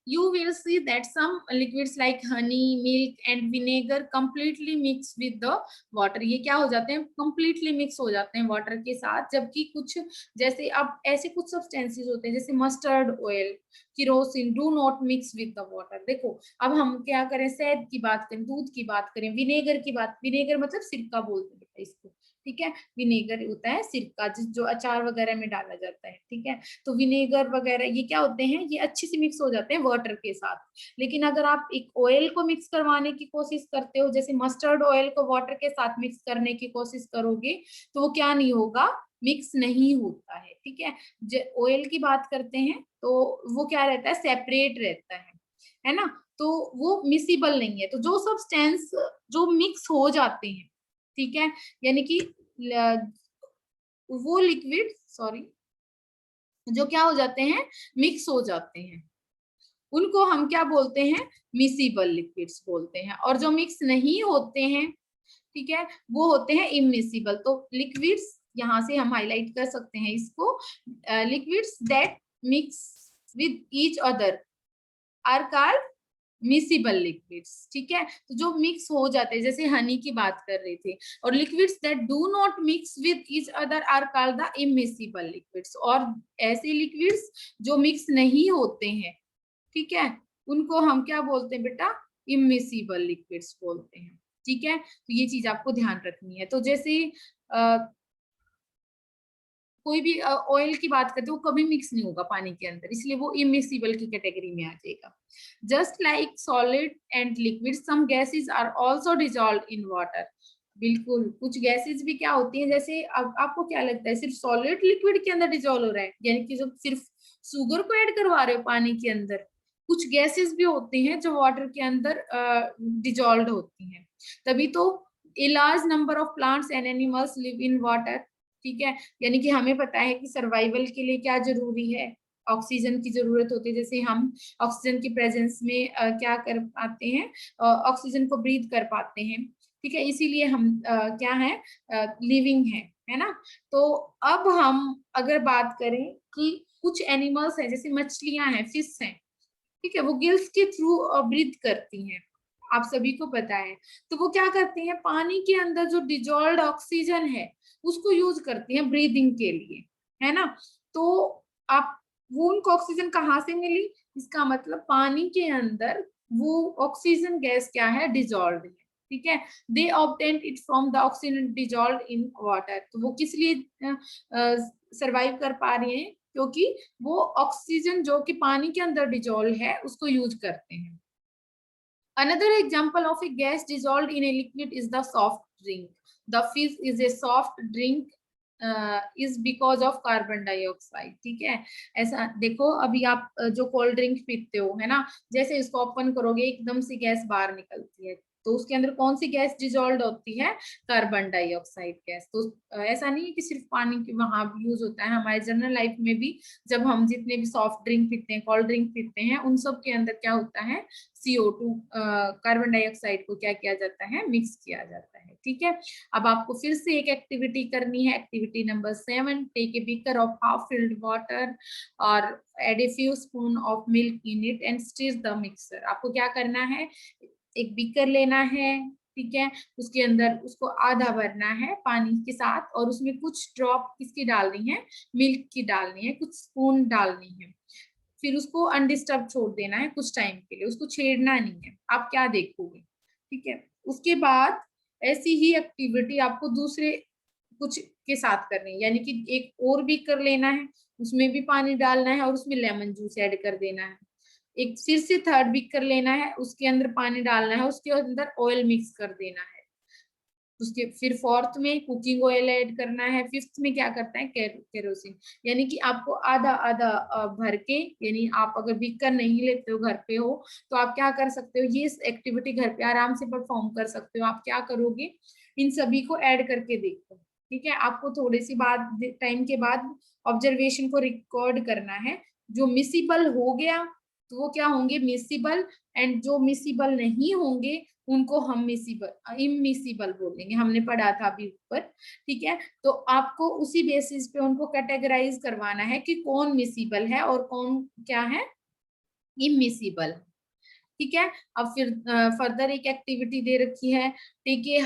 You will see that some liquids like honey, milk and vinegar completely mix with the water। ये क्या हो जाते हैं, completely mix हो जाते हैं वाटर के साथ। जबकि कुछ जैसे अब ऐसे कुछ सब्सटेंसेस होते हैं जैसे mustard oil, kerosene do not mix with the water. देखो अब हम क्या करें, शहद की बात करें, दूध की बात करें, विनेगर की बात, विनेगर मतलब सिरका बोलते हैं इसको, ठीक है। विनेगर होता है सिरका जो अचार वगैरह में डाला जाता है, ठीक है। तो विनेगर वगैरह ये क्या होते हैं, ये अच्छे से मिक्स हो जाते हैं वाटर के साथ। लेकिन अगर आप एक ऑयल को मिक्स करवाने की कोशिश करते हो, जैसे मस्टर्ड ऑयल को वाटर के साथ मिक्स करने की कोशिश करोगे तो वो क्या नहीं होगा, मिक्स नहीं होता है, ठीक है। ऑयल की बात करते हैं तो वो क्या रहता है, सेपरेट रहता है ना। तो वो मिसिबल नहीं है। तो जो सब्सटेंस जो मिक्स हो जाते हैं, ठीक है, यानी कि वो लिक्विड, सॉरी, जो क्या हो जाते हैं, मिक्स हो जाते हैं, उनको हम क्या बोलते हैं, मिसिबल लिक्विड्स बोलते हैं। और जो मिक्स नहीं होते हैं, ठीक है, वो होते हैं इमिसिबल। तो लिक्विड्स यहां से हम हाईलाइट कर सकते हैं इसको, liquids that mix with each other are called miscible liquids, ठीक है। तो जो मिक्स हो जाते हैं, जैसे हनी की बात कर रहे थे, और liquids that do not mix with each other are called the immiscible liquids. और ऐसे लिक्विड्स जो मिक्स नहीं होते हैं, ठीक है, उनको हम क्या बोलते हैं बेटा, इमिसिबल लिक्विड्स बोलते हैं, ठीक है। तो ये चीज आपको ध्यान रखनी है। तो जैसे कोई भी ऑयल की बात करते हैं, वो कभी मिक्स नहीं होगा पानी के अंदर, इसलिए वो इमिसिबल की कैटेगरी में आ जाएगा। Just like solid and liquid some gases are also dissolve in water. बिल्कुल, कुछ गैसेस भी क्या होती हैं, जैसे अब आपको क्या लगता है सिर्फ सॉलिड लिक्विड के अंदर डिजॉल्व हो रहा है, यानी कि जो सिर्फ शुगर को ऐड करवा रहे हो पानी के अंदर, कुछ गैसेस भी होती हैं जो वाटर के अंदर डिजॉल्व होती हैं। तभी तो a large number of plants and animals live in water, ठीक है। यानी कि हमें पता है कि सर्वाइवल के लिए क्या जरूरी है, ऑक्सीजन की जरूरत होती है। जैसे हम ऑक्सीजन की प्रेजेंस में क्या कर पाते हैं, ऑक्सीजन को ब्रीथ कर पाते हैं, ठीक है, इसीलिए हम क्या है, लिविंग है ना। तो अब हम अगर बात करें कि कुछ एनिमल्स हैं, जैसे मछलियां हैं, फिश हैं, ठीक है, वो गिल्स के थ्रू ब्रीथ करती हैं, आप सभी को पता है। तो वो क्या करती हैं, पानी के अंदर जो डिजॉल्व्ड ऑक्सीजन है उसको यूज करती हैं ब्रीदिंग के लिए, है ना। तो आप वो उनको ऑक्सीजन कहाँ से मिली, इसका मतलब पानी के अंदर वो ऑक्सीजन गैस क्या है, डिजॉल्व है, ठीक है। They obtained it from the oxygen dissolve in water. तो वो किस लिए सरवाइव कर पा रही हैं, क्योंकि वो ऑक्सीजन जो कि पानी के अंदर डिजॉल्व है उसको यूज करते हैं। Another example of a gas dissolved in a liquid is the soft drink. The fizz is a soft drink is because of carbon dioxide, ठीक है। ऐसा देखो, अभी आप जो कोल्ड ड्रिंक पीते हो, है ना, जैसे इसको ओपन करोगे एकदम से गैस बाहर निकलती है, तो उसके अंदर कौन सी गैस डिजॉल्व होती है, कार्बन डाइऑक्साइड गैस। तो ऐसा नहीं है कि सिर्फ पानी की वहां यूज होता है, हमारे जनरल लाइफ में भी जब हम जितने भी सॉफ्ट ड्रिंक पीते हैं, कोल्ड ड्रिंक पीते हैं, उन सब के अंदर क्या होता है, CO2 कार्बन डाइऑक्साइड को क्या किया जाता है, मिक्स किया जाता है, ठीक है। अब आपको फिर से एक एक्टिविटी करनी है, activity number 7, take a beaker of half filled water और add a few spoon of milk in it and stir the mixer. आपको क्या करना है, एक बीकर लेना है, ठीक है, उसके अंदर उसको आधा भरना है पानी के साथ, और उसमें कुछ ड्रॉप किसकी डालनी है, मिल्क की डालनी है, कुछ स्पून डालनी है। फिर उसको अनडिस्टर्ब छोड़ देना है कुछ टाइम के लिए, उसको छेड़ना नहीं है। आप क्या देखोगे, ठीक है। उसके बाद ऐसी ही एक्टिविटी आपको दूसरे कुछ के साथ करनी है, यानी कि एक और भी कर लेना है, उसमें भी पानी डालना है और उसमें लेमन जूस ऐड कर देना है। एक फिर से थर्ड भी कर लेना है, उसके अंदर पानी डालना है, उसके अंदर ऑयल मिक्स कर देना है। उसके फिर फोर्थ में कुकिंग ऑयल ऐड करना है, फिफ्थ में क्या करता है केरोसिन। यानी कि आपको आधा आधा भर के, यानी आप अगर बीकर नहीं लेते हो, घर पे हो, तो आप क्या कर सकते हो, ये एक्टिविटी घर पे आराम से परफॉर्म कर सकते हो। आप क्या करोगे, इन सभी को ऐड करके देखो, ठीक है। आपको थोड़े सी बाद टाइम के बाद ऑब्जर्वेशन को रिकॉर्ड करना है। जो मिसिबल हो गया तो वो क्या होंगे, मिसिबल, एंड जो मिसिबल नहीं होंगे उनको हम मिसिबल इमिसिबल बोलेंगे, हमने पढ़ा था अभी ऊपर, ठीक है। तो आपको उसी बेसिस पे उनको कैटेगराइज करवाना है कि कौन मिसिबल है और कौन क्या है, इमिसिबल, ठीक है। अब फिर फर्दर एक एक्टिविटी दे रखी है, take a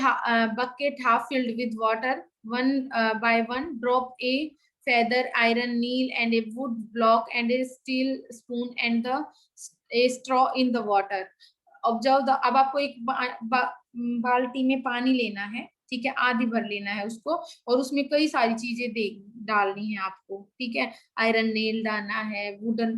bucket half filled with water, one by one drop a feather, iron nail and a wood block and a steel spoon and the a straw in the water. अब आपको एक बाल्टी में पानी लेना है, ठीक है, आधी भर लेना है उसको, और उसमें कई सारी चीजें डालनी है आपको, ठीक है। आयरन नेल डालना है, वुडन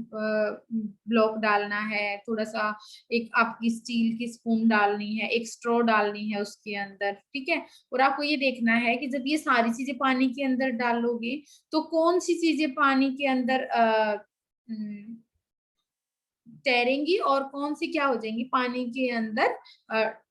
ब्लॉक डालना है, थोड़ा सा एक आपकी स्टील की स्पून डालनी है, एक स्ट्रॉ डालनी है उसके अंदर, ठीक है। और आपको ये देखना है कि जब ये सारी चीजें पानी के अंदर डालोगे तो कौन सी चीजें पानी के अंदर तैरेंगी और कौन सी क्या हो जाएंगी, पानी के अंदर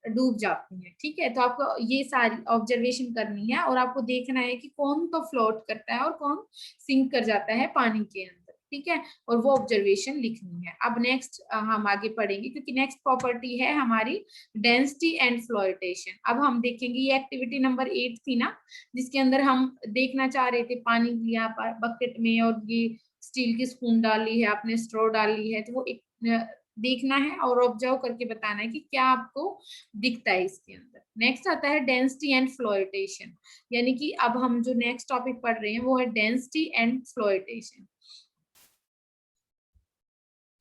डूब जाती हैं, ठीक है। तो आपको ये सारी ऑब्जर्वेशन करनी है और आपको देखना है कि कौन तो फ्लोट करता है और कौन सिंक कर जाता है पानी के अंदर, ठीक है। और वो ऑब्जर्वेशन लिखनी है। अब नेक्स्ट हम आगे पढ़ेंगे, क्योंकि नेक्स्ट प्रॉपर्टी है हमारी डेंसिटी एंड फ्लोटेशन। अब हम देखेंगे, ये एक्टिविटी नंबर 8 थी ना, जिसके अंदर हम देखना चाह रहे थे, पानी लिया बकेट में और ये स्टील की स्पून डाली है आपने, स्ट्रॉ डाली है, तो वो एक देखना है और ऑब्जर्व करके बताना है कि क्या आपको दिखता है इसके अंदर। नेक्स्ट आता है डेंसिटी एंड फ्लोटेशन, यानी कि अब हम जो नेक्स्ट टॉपिक पढ़ रहे हैं वो है density and flotation.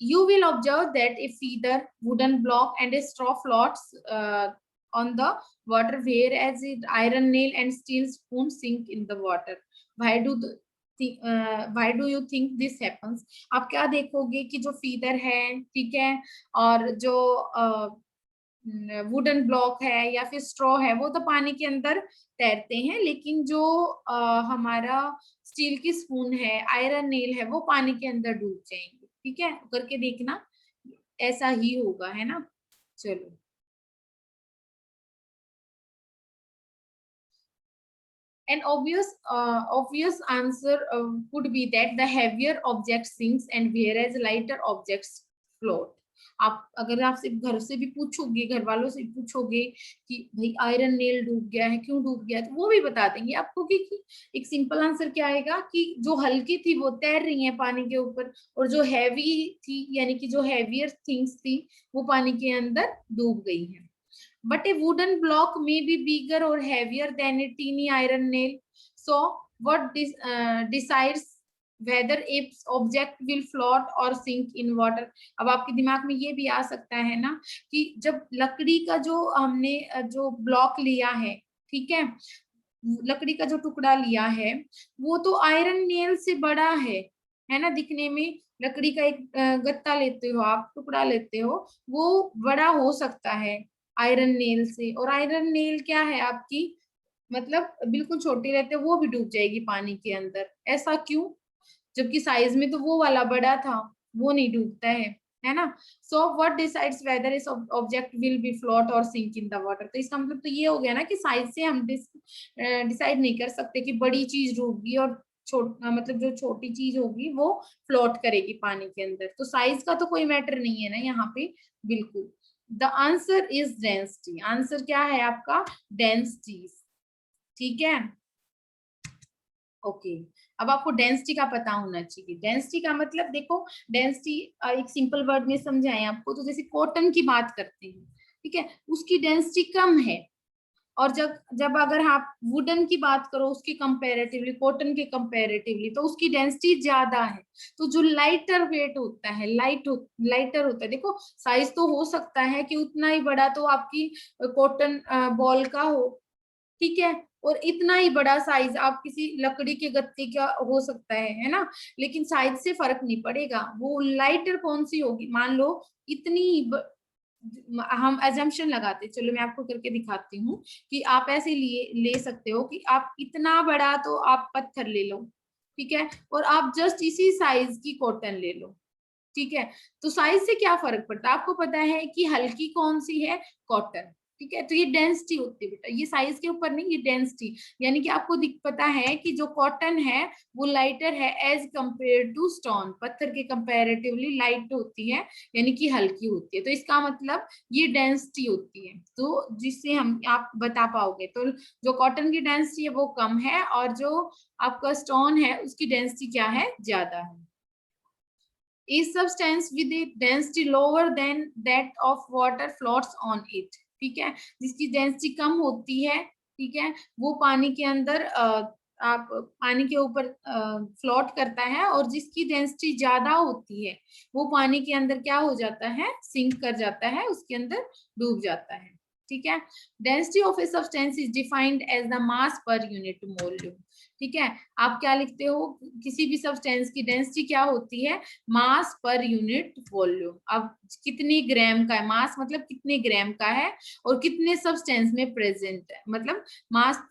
You will observe that a feather, wooden block and a straw floats on the water, whereas iron nail and steel spoon sink in the water. Why do you think this happens? आप क्या देखोगे कि जो feather है, ठीक है, और जो वुडन ब्लॉक है या फिर स्ट्रॉ है, वो तो पानी के अंदर तैरते हैं, लेकिन जो हमारा स्टील की स्पून है, आयरन नेल है, वो पानी के अंदर डूब जाएंगे, ठीक है। करके देखना, ऐसा ही होगा, है ना। चलो, an obvious answer would be that the heavier object sinks and whereas lighter objects float. आप अगर आपसे घर से भी पूछोगे, घर वालों से पूछोगे कि भाई आयरन नेल डूब गया है, क्यों डूब गया, तो वो भी बता देंगे आपको कि एक सिंपल आंसर क्या आएगा कि जो हल्की थी वो तैर रही है पानी के ऊपर, और जो हैवी थी, यानी कि जो हैवियर थिंग्स थी, वो पानी के अंदर डूब गई है। But a wooden block may be bigger or heavier than a teeny iron nail. So, what decides whether a object will float or sink in water? अब आपके दिमाग में ये भी आ सकता है ना कि जब लकड़ी का जो हमने जो ब्लॉक लिया है, ठीक है, लकड़ी का जो टुकड़ा लिया है, वो तो आयरन नेल से बड़ा है ना दिखने में। लकड़ी का एक गत्ता लेते हो आप, टुकड़ा लेते हो, वो बड़ा हो सकता है आयरन नेल से, और आयरन नेल क्या है आपकी, मतलब बिल्कुल छोटी रहते, वो भी डूब जाएगी पानी के अंदर। ऐसा क्यों, जबकि साइज में तो वो वाला बड़ा था, वो नहीं डूबता है ना। सो व्हाट डिसाइड्स वेदर इस ऑब्जेक्ट विल बी फ्लोट और सिंक इन द वाटर। तो इसका मतलब तो ये हो गया ना कि साइज से हम डिसाइड नहीं कर सकते कि बड़ी चीज डूबगी और मतलब जो छोटी चीज होगी वो फ्लोट करेगी पानी के अंदर। तो साइज का तो कोई मैटर नहीं है ना यहाँ पे, बिल्कुल। The answer is density. Answer क्या है आपका, डेंसिटी, ठीक है। ओके, अब आपको डेंसिटी का पता होना चाहिए। डेंसिटी का मतलब देखो, डेंसिटी एक सिंपल वर्ड में समझाएं आपको, तो जैसे कॉटन की बात करते हैं, ठीक है, उसकी डेंसिटी कम है, और जब जब अगर आप वुडन की बात करो उसकी कंपैरेटिवली, कॉटन के कंपैरेटिवली, तो उसकी डेंसिटी ज्यादा है। तो जो लाइटर वेट होता है, लाइटर होता है, देखो साइज तो हो सकता है कि उतना ही बड़ा तो आपकी कॉटन बॉल का हो, ठीक है, और इतना ही बड़ा साइज आप किसी लकड़ी के गत्ते का हो सकता है ना, लेकिन साइज से फर्क नहीं पड़ेगा। वो लाइटर कौन सी होगी, मान लो इतनी हम अजम्पशन लगाते, चलो मैं आपको करके दिखाती हूँ कि आप ऐसे ले सकते हो कि आप इतना बड़ा तो आप पत्थर ले लो, ठीक है, और आप जस्ट इसी साइज की कॉटन ले लो, ठीक है। तो साइज से क्या फर्क पड़ता है, आपको पता है कि हल्की कौन सी है, कॉटन, ठीक है। तो ये डेंसिटी होती है बेटा, ये साइज के ऊपर नहीं, ये डेंसिटी, यानी कि आपको पता है कि जो कॉटन है वो लाइटर है एज कंपेयर टू स्टोन, पत्थर के कंपैरेटिवली लाइट होती है, यानी कि हल्की होती है। तो इसका मतलब ये डेंसिटी होती है, तो जिससे हम आप बता पाओगे। तो जो कॉटन की डेंसिटी है वो कम है, और जो आपका स्टोन है उसकी डेंसिटी क्या है, ज्यादा है। is substance with a density lower than that of water floats on it, ठीक है, जिसकी डेंसिटी कम होती है, ठीक है, वो पानी के अंदर आप पानी के ऊपर फ्लोट करता है, और जिसकी डेंसिटी ज्यादा होती है वो पानी के अंदर क्या हो जाता है, सिंक कर जाता है, उसके अंदर डूब जाता है, ठीक है। Density of a substance is defined as the mass per unit volume, ठीक है। आप क्या लिखते हो, किसी भी सब्सटेंस की डेंसिटी क्या होती है, मास पर यूनिट वॉल्यूम। अब कितने ग्राम का है, मास मतलब कितने ग्राम का है, और कितने सब्सटेंस में प्रेजेंट है, मतलब मास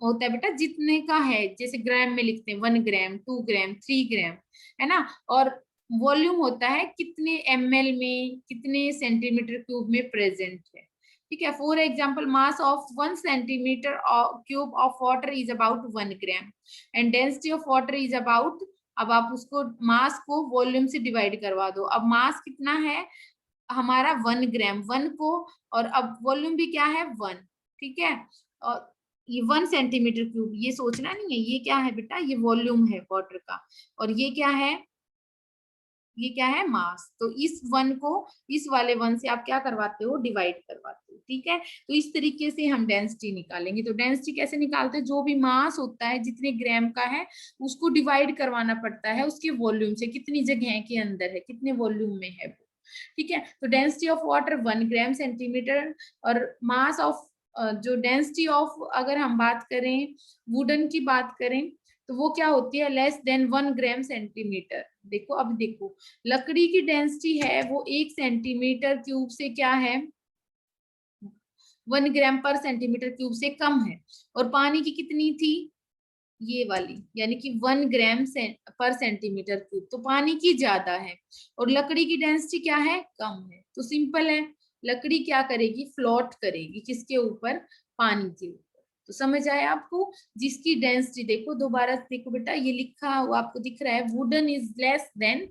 होता है बेटा जितने का है, जैसे ग्राम में लिखते हैं 1 ग्राम, 2 ग्राम, 3 ग्राम, है ना। और वॉल्यूम होता है कितने ml में, कितने सेंटीमीटर क्यूब में प्रेजेंट है, ठीक है। For example mass of 1 centimetre cube of water is about 1 gram and density of water is about, अब आप उसको मास को वॉल्यूम से डिवाइड करवा दो, अब मास कितना है हमारा 1 ग्राम, 1 को, और अब वॉल्यूम भी क्या है 1, ठीक है। और ये 1 सेंटीमीटर क्यूब, ये सोचना नहीं है, ये क्या है बेटा, ये वॉल्यूम है वाटर का, और ये क्या है, ये क्या है, मास। तो इस 1 को इस वाले 1 से आप क्या करवाते हो, डिवाइड करवाते हो, ठीक है। तो इस तरीके से हम डेंसिटी निकालेंगे। तो डेंसिटी कैसे निकालते हैं, जो भी मास होता है जितने ग्राम का है उसको डिवाइड करवाना पड़ता है उसके वॉल्यूम से, कितनी जगह के अंदर है, कितने वॉल्यूम में है वो, ठीक है। तो density of water 1 gram centimetre, और मास ऑफ जो डेंसिटी ऑफ, अगर हम बात करें वुडन की बात करें, तो वो क्या होती है, लेस देन 1 ग्राम सेंटीमीटर। देखो अब देखो, लकड़ी की डेंसिटी है वो 1 सेंटीमीटर क्यूब से क्या है, 1 ग्राम पर सेंटीमीटर क्यूब से कम है, और पानी की कितनी थी, ये वाली, यानी कि 1 ग्राम पर सेंटीमीटर क्यूब, तो पानी की ज्यादा है, और लकड़ी की डेंसिटी क्या है, कम है। तो सिंपल है, लकड़ी क्या करेगी, फ्लोट करेगी, किसके ऊपर, पानी के ऊपर। तो समझ आया आपको, जिसकी डेंसिटी, देखो दोबारा देखो बेटा, ये लिखा हुआ आपको दिख रहा है, wooden is less than,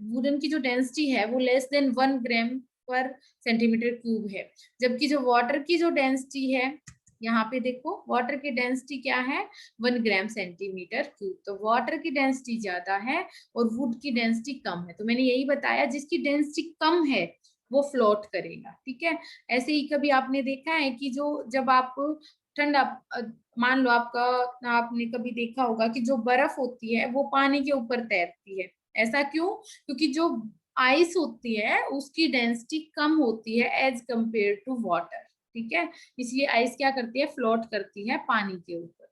wooden की जो डेंसिटी है वो लेस देन 1 ग्राम पर सेंटीमीटर क्यूब है, जबकि जो वाटर की जो डेंसिटी है, यहाँ पे देखो वाटर की डेंसिटी क्या है, 1 ग्राम सेंटीमीटर क्यूब। तो वाटर की डेंसिटी ज्यादा है और वुड की डेंसिटी कम है। तो मैंने यही बताया, जिसकी डेंसिटी कम है वो फ्लोट करेगा, ठीक है। ऐसे ही कभी आपने देखा है कि जो जब आप ठंडा, मान लो आपका, आपने कभी देखा होगा कि जो बर्फ होती है वो पानी के ऊपर तैरती है, ऐसा क्यों, क्योंकि जो आइस होती है उसकी डेंसिटी कम होती है एज कंपेयर टू वाटर, ठीक है। इसलिए आइस क्या करती है, फ्लोट करती है पानी के ऊपर।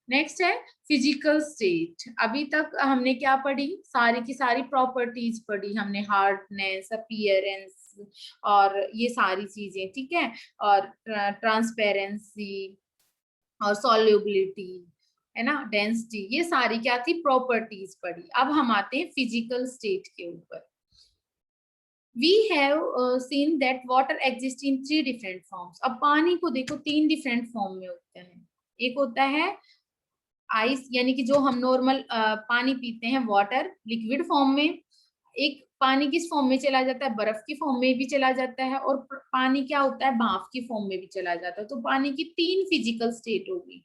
नेक्स्ट है फिजिकल स्टेट। अभी तक हमने क्या पढ़ी, सारी की सारी प्रॉपर्टीज पढ़ी हमने, हार्डनेस, अपीयरेंस, और ये सारी चीजें, ठीक है, और ट्रांसपेरेंसी और सॉल्युबिलिटी, है ना, डेंसिटी, ये सारी क्या थी, प्रॉपर्टीज पढ़ी। अब हम आते हैं फिजिकल स्टेट के ऊपर। We have seen that water exists in 3 different forms. अब पानी को देखो 3 डिफरेंट फॉर्म में होता है। एक होता है आइस, यानी कि जो हम नॉर्मल पानी पीते हैं, वाटर लिक्विड फॉर्म में। एक पानी किस फॉर्म में चला जाता है, बर्फ की फॉर्म में भी चला जाता है, और पानी क्या होता है, भाप की फॉर्म में भी चला जाता है। तो पानी की 3 फिजिकल स्टेट होगी,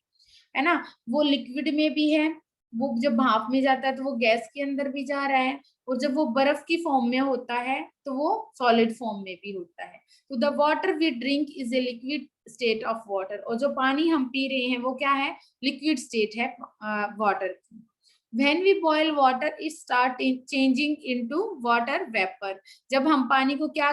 है ना। वो लिक्विड में भी है, वो जब भाप में जाता है तो वो गैस के अंदर भी जा रहा है, और जब वो बर्फ की फॉर्म में होता है तो वो सॉलिड फॉर्म में भी होता है। तो the water we drink is a liquid state of water, और जो पानी हम पी रहे हैं वो क्या है, लिक्विड स्टेट है वाटर की। When we boil water, it start changing into water vapor. जब हम पानी को क्या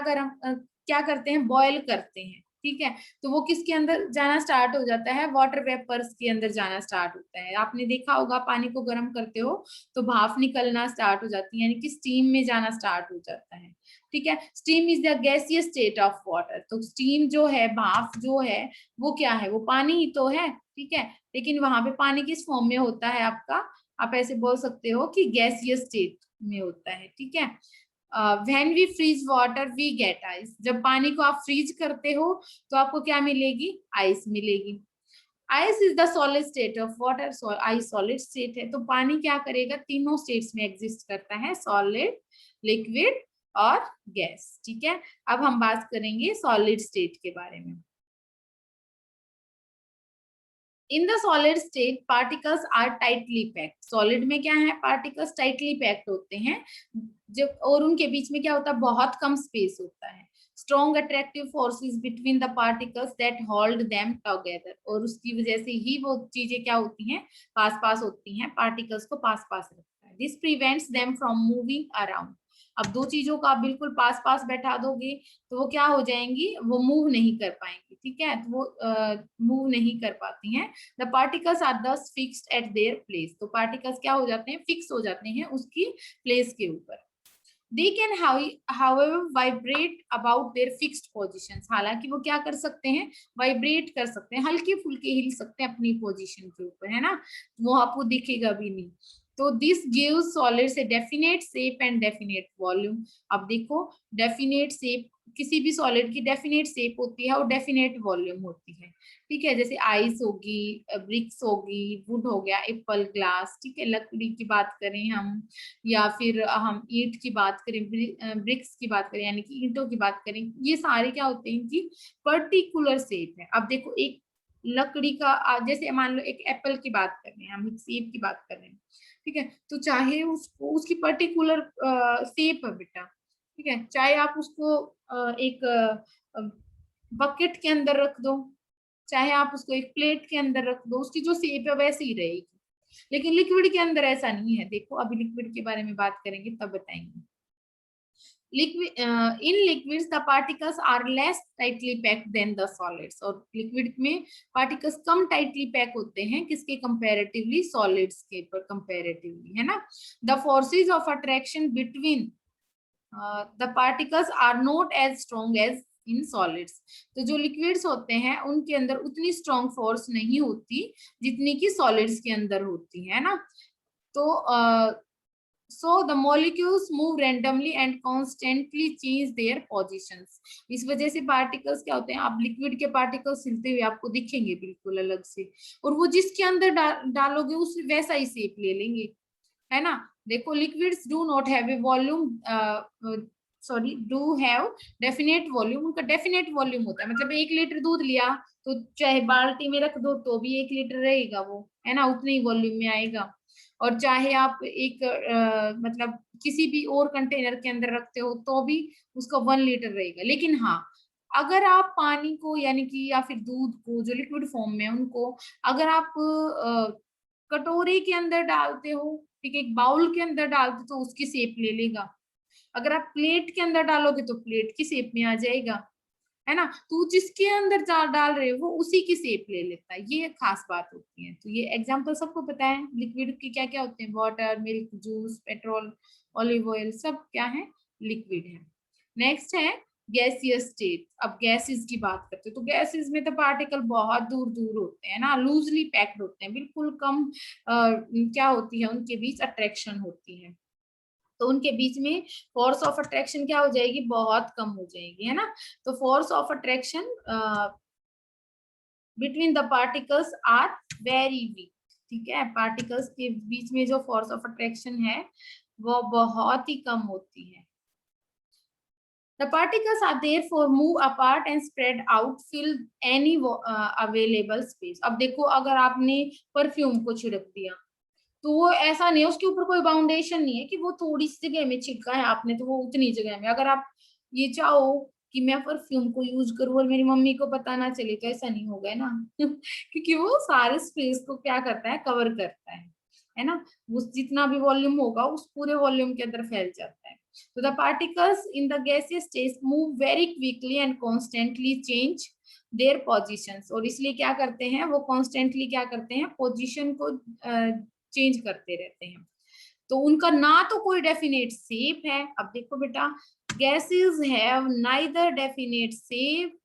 करते हैं, बॉयल करते हैं, ठीक है, तो वो किसके अंदर जाना स्टार्ट हो जाता है, वाटर वेपर्स के अंदर जाना स्टार्ट होता है। आपने देखा होगा पानी को गर्म करते हो तो भाप निकलना स्टार्ट हो जाती है, यानी कि स्टीम में जाना स्टार्ट हो जाता है। ठीक है, steam is the gaseous state of water. तो स्टीम जो है, भाप जो है, वो क्या है, वो पानी ही तो है। ठीक है, लेकिन वहां पे पानी किस फॉर्म में होता है आपका, आप ऐसे बोल सकते हो कि गैसियस स्टेट में होता है। ठीक है, when we freeze water we get ice. जब पानी को आप फ्रीज करते हो तो आपको क्या मिलेगी, आइस मिलेगी। Ice is the solid state of water, ice solid state है। तो पानी क्या करेगा, तीनों स्टेट्स में एग्जिस्ट करता है, सॉलिड, लिक्विड और गैस। ठीक है, अब हम बात करेंगे सॉलिड स्टेट के बारे में। In the solid state particles are tightly packed. Solid में क्या है, पार्टिकल्स टाइटली पैक्ड होते हैं, जब और उनके बीच में क्या होता है, बहुत कम स्पेस होता है। Strong attractive forces between the particles that hold them together. और उसकी वजह से ही वो चीजें क्या होती हैं, पास पास होती हैं, पार्टिकल्स को पास पास रखता है। This prevents them from moving around. अब दो चीजों को आप बिल्कुल पास पास बैठा दोगे तो वो क्या हो जाएंगी, वो मूव नहीं कर पाएंगी। ठीक है, तो वो मूव नहीं कर पाती हैं। द पार्टिकल्स आर दस फिक्स्ड एट देयर प्लेस। तो पार्टिकल्स क्या हो जाते हैं, फिक्स हो जाते हैं उसकी प्लेस के ऊपर। They can however vibrate about their fixed positions। हालांकि वो क्या कर सकते हैं, वाइब्रेट कर सकते हैं, हल्के फुल्के हिल सकते हैं अपनी पोजीशन के ऊपर, है ना, वो आपको दिखेगा भी नहीं। तो this gives solids a definite shape and definite volume. अब देखो, डेफिनेट शेप, किसी भी सॉलिड की डेफिनेट शेप होती है और डेफिनेट वॉल्यूम होती है। ठीक है, जैसे आइस होगी, ब्रिक्स होगी, वुड हो गया, एप्पल, ग्लास। ठीक है, लकड़ी की बात करें हम, या फिर हम ईंट की बात करें, ब्रिक्स की बात करें, यानी कि ईंटों की बात करें, ये सारे क्या होते हैं, इनकी पर्टिकुलर शेप है। अब देखो, एक लकड़ी का जैसे मान लो एक एप्पल की बात कर रहे हैं हम, एक सेब की बात कर रहे हैं। ठीक है, तो चाहे उसको उसकी पर्टिकुलर शेप है बेटा। ठीक है, चाहे आप उसको एक बकेट के अंदर रख दो, चाहे आप उसको एक प्लेट के अंदर रख दो, उसकी जो शेप है वैसी ही रहेगी। लेकिन लिक्विड के अंदर ऐसा नहीं है। देखो, अभी लिक्विड के बारे में बात करेंगे तब बताएंगे। Liquid, in liquids the particles are less tightly packed then the solids. और लिक्विड में पार्टिकल्स कम टाइटली पैक होते हैं, किसके कंपैरेटिवली, सॉलिड्स के पर कंपैरेटिवली, है ना। The forces of attraction between the particles are not as strong as in solids. तो जो लिक्विड्स होते हैं उनके अंदर उतनी स्ट्रॉन्ग फोर्स नहीं होती जितनी की सॉलिड्स के अंदर होती है ना। तो so the molecules move randomly and constantly change their positions। इस वजह से पार्टिकल्स क्या होते हैं, आप लिक्विड के पार्टिकल्स हिलते हुए आपको दिखेंगे बिल्कुल अलग से, और वो जिसके अंदर डालोगे उस वैसा ही शेप ले लेंगे, है ना। देखो, liquids do not have a volume, sorry, do have definite volume. उनका डेफिनेट वॉल्यूम होता है, मतलब 1 लीटर दूध लिया तो चाहे बाल्टी में रख दो तो भी 1 लीटर रहेगा वो, है ना, उतने ही वॉल्यूम में आएगा। और चाहे आप एक मतलब किसी भी और कंटेनर के अंदर रखते हो तो भी उसका 1 लीटर रहेगा। लेकिन हाँ, अगर आप पानी को, यानी कि या फिर दूध को जो लिक्विड फॉर्म में, उनको अगर आप कटोरे के अंदर डालते हो, ठीक है, एक बाउल के अंदर डालते तो उसकी शेप ले लेगा। अगर आप प्लेट के अंदर डालोगे तो प्लेट की शेप में आ जाएगा, है ना। तो जिसके अंदर डाल रहे हो वो उसी की शेप ले लेता है, ये खास बात होती है। तो ये एग्जांपल सबको पता है, लिक्विड के क्या क्या होते हैं, water, milk, juice, petrol, olive oil, सब क्या है, लिक्विड है। नेक्स्ट है गैसियस स्टेट। अब गैसेस की बात करते हैं तो गैसेस में तो पार्टिकल बहुत दूर दूर होते हैं ना, लूजली पैक्ड होते हैं, बिल्कुल कम क्या होती है, उनके बीच अट्रैक्शन होती है। तो उनके बीच में फोर्स ऑफ अट्रैक्शन क्या हो जाएगी, बहुत कम हो जाएगी, है ना। तो force of attraction between the particles are very weak. ठीक है, पार्टिकल्स के बीच में जो फोर्स ऑफ अट्रैक्शन है वो बहुत ही कम होती है। The particles are therefore move apart and spread out, fill any available space। अब देखो, अगर आपने परफ्यूम को छिड़क दिया तो वो ऐसा नहीं है, उसके ऊपर कोई बाउंडेशन नहीं है कि वो थोड़ी सी जगह में छिड़का है आपने तो वो उतनी जगह में। अगर आप ये चाहो कि मैं परफ्यूम को यूज करूं और मेरी मम्मी को पता ना चले तो ऐसा नहीं होगा ना क्योंकि वो सारे स्पेस को क्या करता है, कवर करता है ना। वो जितना भी वॉल्यूम होगा उस पूरे वॉल्यूम के अंदर फैल जाता है। So the particles in the gaseous state move very quickly and constantly change their positions, और इसलिए क्या करते हैं वो कॉन्स्टेंटली क्या करते हैं, पोजीशन को चेंज करते रहते हैं। तो उनका ना तो कोई डेफिनेट शेप है। अब देखो बेटा, gases have neither definite shape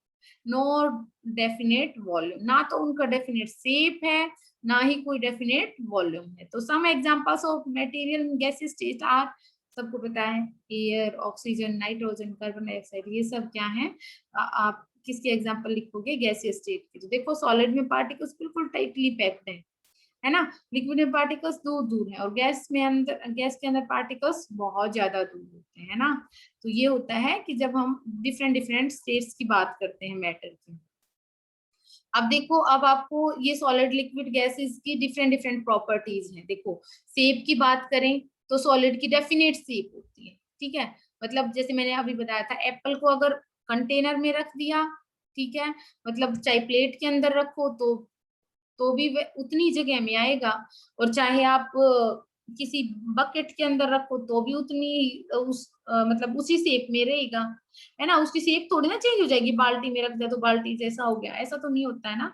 nor definite volume, ना तो उनका डेफिनेट शेप है ना ही कोई डेफिनेट वॉल्यूम है। तो some examples of material gases state are, सबको पता है, air, oxygen, nitrogen, carbon dioxide, ये सब क्या है, आप किसके एग्जांपल लिखोगे, गैसियस स्टेट के। तो देखो सॉलिड में पार्टिकल्स बिल्कुल टाइटली पैक्ड है ना, लिक्विड में पार्टिकल्स दूर दूर है, और गैस में अंदर, गैस के अंदर पार्टिकल्स बहुत ज्यादा दूर होते हैं ना। तो ये होता है कि जब हम डिफरेंट डिफरेंट स्टेट्स की बात करते हैं मैटर की। अब देखो, अब आपको ये सॉलिड लिक्विड गैसेस की डिफरेंट डिफरेंट प्रॉपर्टीज हैं। देखो शेप की बात करें तो सॉलिड की डेफिनेट शेप होती है, ठीक है, मतलब जैसे मैंने अभी बताया था, एप्पल को अगर कंटेनर में रख दिया, ठीक है, मतलब चाहे प्लेट के अंदर रखो तो भी उतनी जगह में आएगा, और चाहे आप किसी बकेट के अंदर रखो तो भी उतनी मतलब उसी शेप में रहेगा, है ना, उसकी शेप थोड़ी ना चेंज हो जाएगी, बाल्टी में रख दिया तो बाल्टी जैसा हो गया, ऐसा तो नहीं होता है ना।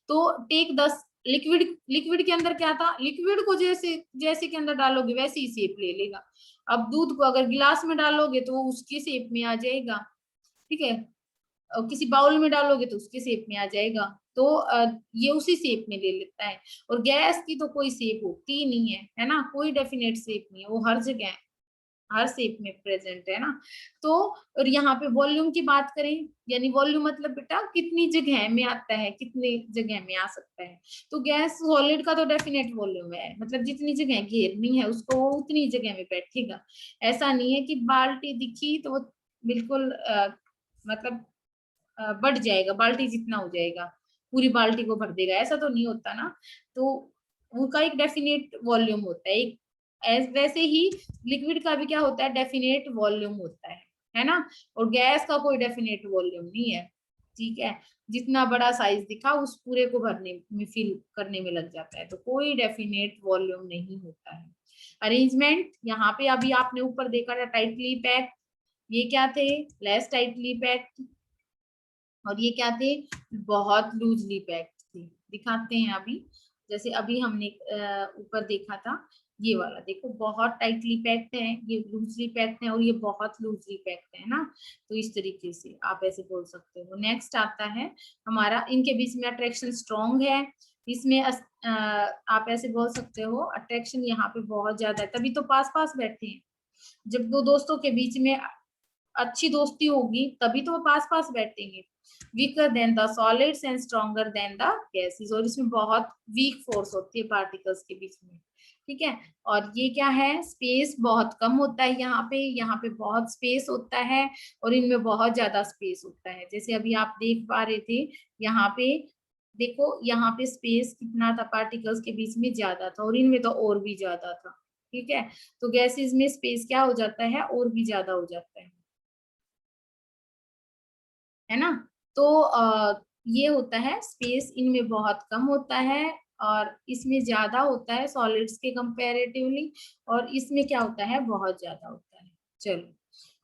तो टेक 10 लिक्विड, लिक्विड के अंदर क्या था, लिक्विड को जैसे जैसे के अंदर डालोगे वैसे ही शेप ले लेगा। अब दूध को अगर गिलास में डालोगे तो उसकी शेप में आ जाएगा, ठीक है, और किसी बाउल में डालोगे तो उसके शेप में आ जाएगा। तो ये उसी शेप में ले लेता है। और गैस की तो कोई शेप होती ही नहीं है ना, कोई डेफिनेट शेप नहीं है, वो हर जगह हर शेप में प्रेजेंट है ना। तो और यहाँ पे वॉल्यूम की बात करें, यानी वॉल्यूम मतलब बेटा कितनी जगह में आता है, कितनी जगह में आ सकता है। तो गैस सॉलिड का तो डेफिनेट वॉल्यूम है, मतलब जितनी जगह घेरनी है उसको वो उतनी जगह में बैठेगा। ऐसा नहीं है कि बाल्टी दिखी तो वो बिल्कुल मतलब बढ़ जाएगा, बाल्टी जितना हो जाएगा, पूरी बाल्टी को भर देगा, ऐसा तो नहीं होता ना। तो उनका एक डेफिनेट वॉल्यूम होता है, एक वैसे ही लिक्विड का भी क्या होता है, डेफिनेट वॉल्यूम होता है ना। और गैस का कोई डेफिनेट वॉल्यूम नहीं है, ठीक है, जितना बड़ा साइज दिखा उस पूरे को भरने में, फिल करने में लग जाता है, तो कोई डेफिनेट वॉल्यूम नहीं होता है। अरेंजमेंट, यहाँ पे अभी आपने ऊपर देखा था टाइटली पैक्ड, ये क्या थे, लेस टाइटली पैक्ड, और ये क्या थे, बहुत लूजली पैक्ड थे। दिखाते हैं अभी, जैसे अभी हमने ऊपर देखा था, ये वाला देखो बहुत टाइटली पैक्ड है, ये लूजली पैक्ड है, और ये बहुत लूजली पैक्ड है ना। तो इस तरीके से आप ऐसे बोल सकते हो। नेक्स्ट आता है हमारा, इनके बीच में अट्रैक्शन स्ट्रॉन्ग है, इसमें आप ऐसे बोल सकते हो, अट्रैक्शन यहाँ पे बहुत ज्यादा है, तभी तो पास पास बैठे हैं। जब दो दोस्तों के बीच में अच्छी दोस्ती होगी तभी तो वो पास पास बैठेंगे। Weaker then the solids and stronger than the gases, और इसमें बहुत वीक फोर्स होती है पार्टिकल्स के बीच में, ठीक है। और ये क्या है, स्पेस बहुत कम होता है यहाँ पे बहुत स्पेस होता है, और इनमें बहुत ज्यादा स्पेस होता है। जैसे अभी आप देख पा रहे थे, यहाँ पे देखो, यहाँ पे स्पेस कितना था, पार्टिकल्स के बीच में ज्यादा था, और इनमें तो और भी ज्यादा था, ठीक है। तो गैसेस में स्पेस क्या हो जाता है, और भी ज्यादा हो जाता है ना। तो ये होता है, स्पेस इनमें बहुत कम होता है और इसमें ज्यादा होता है सॉलिड्स के कंपैरेटिवली, और इसमें क्या होता है, बहुत ज्यादा होता है। चलो,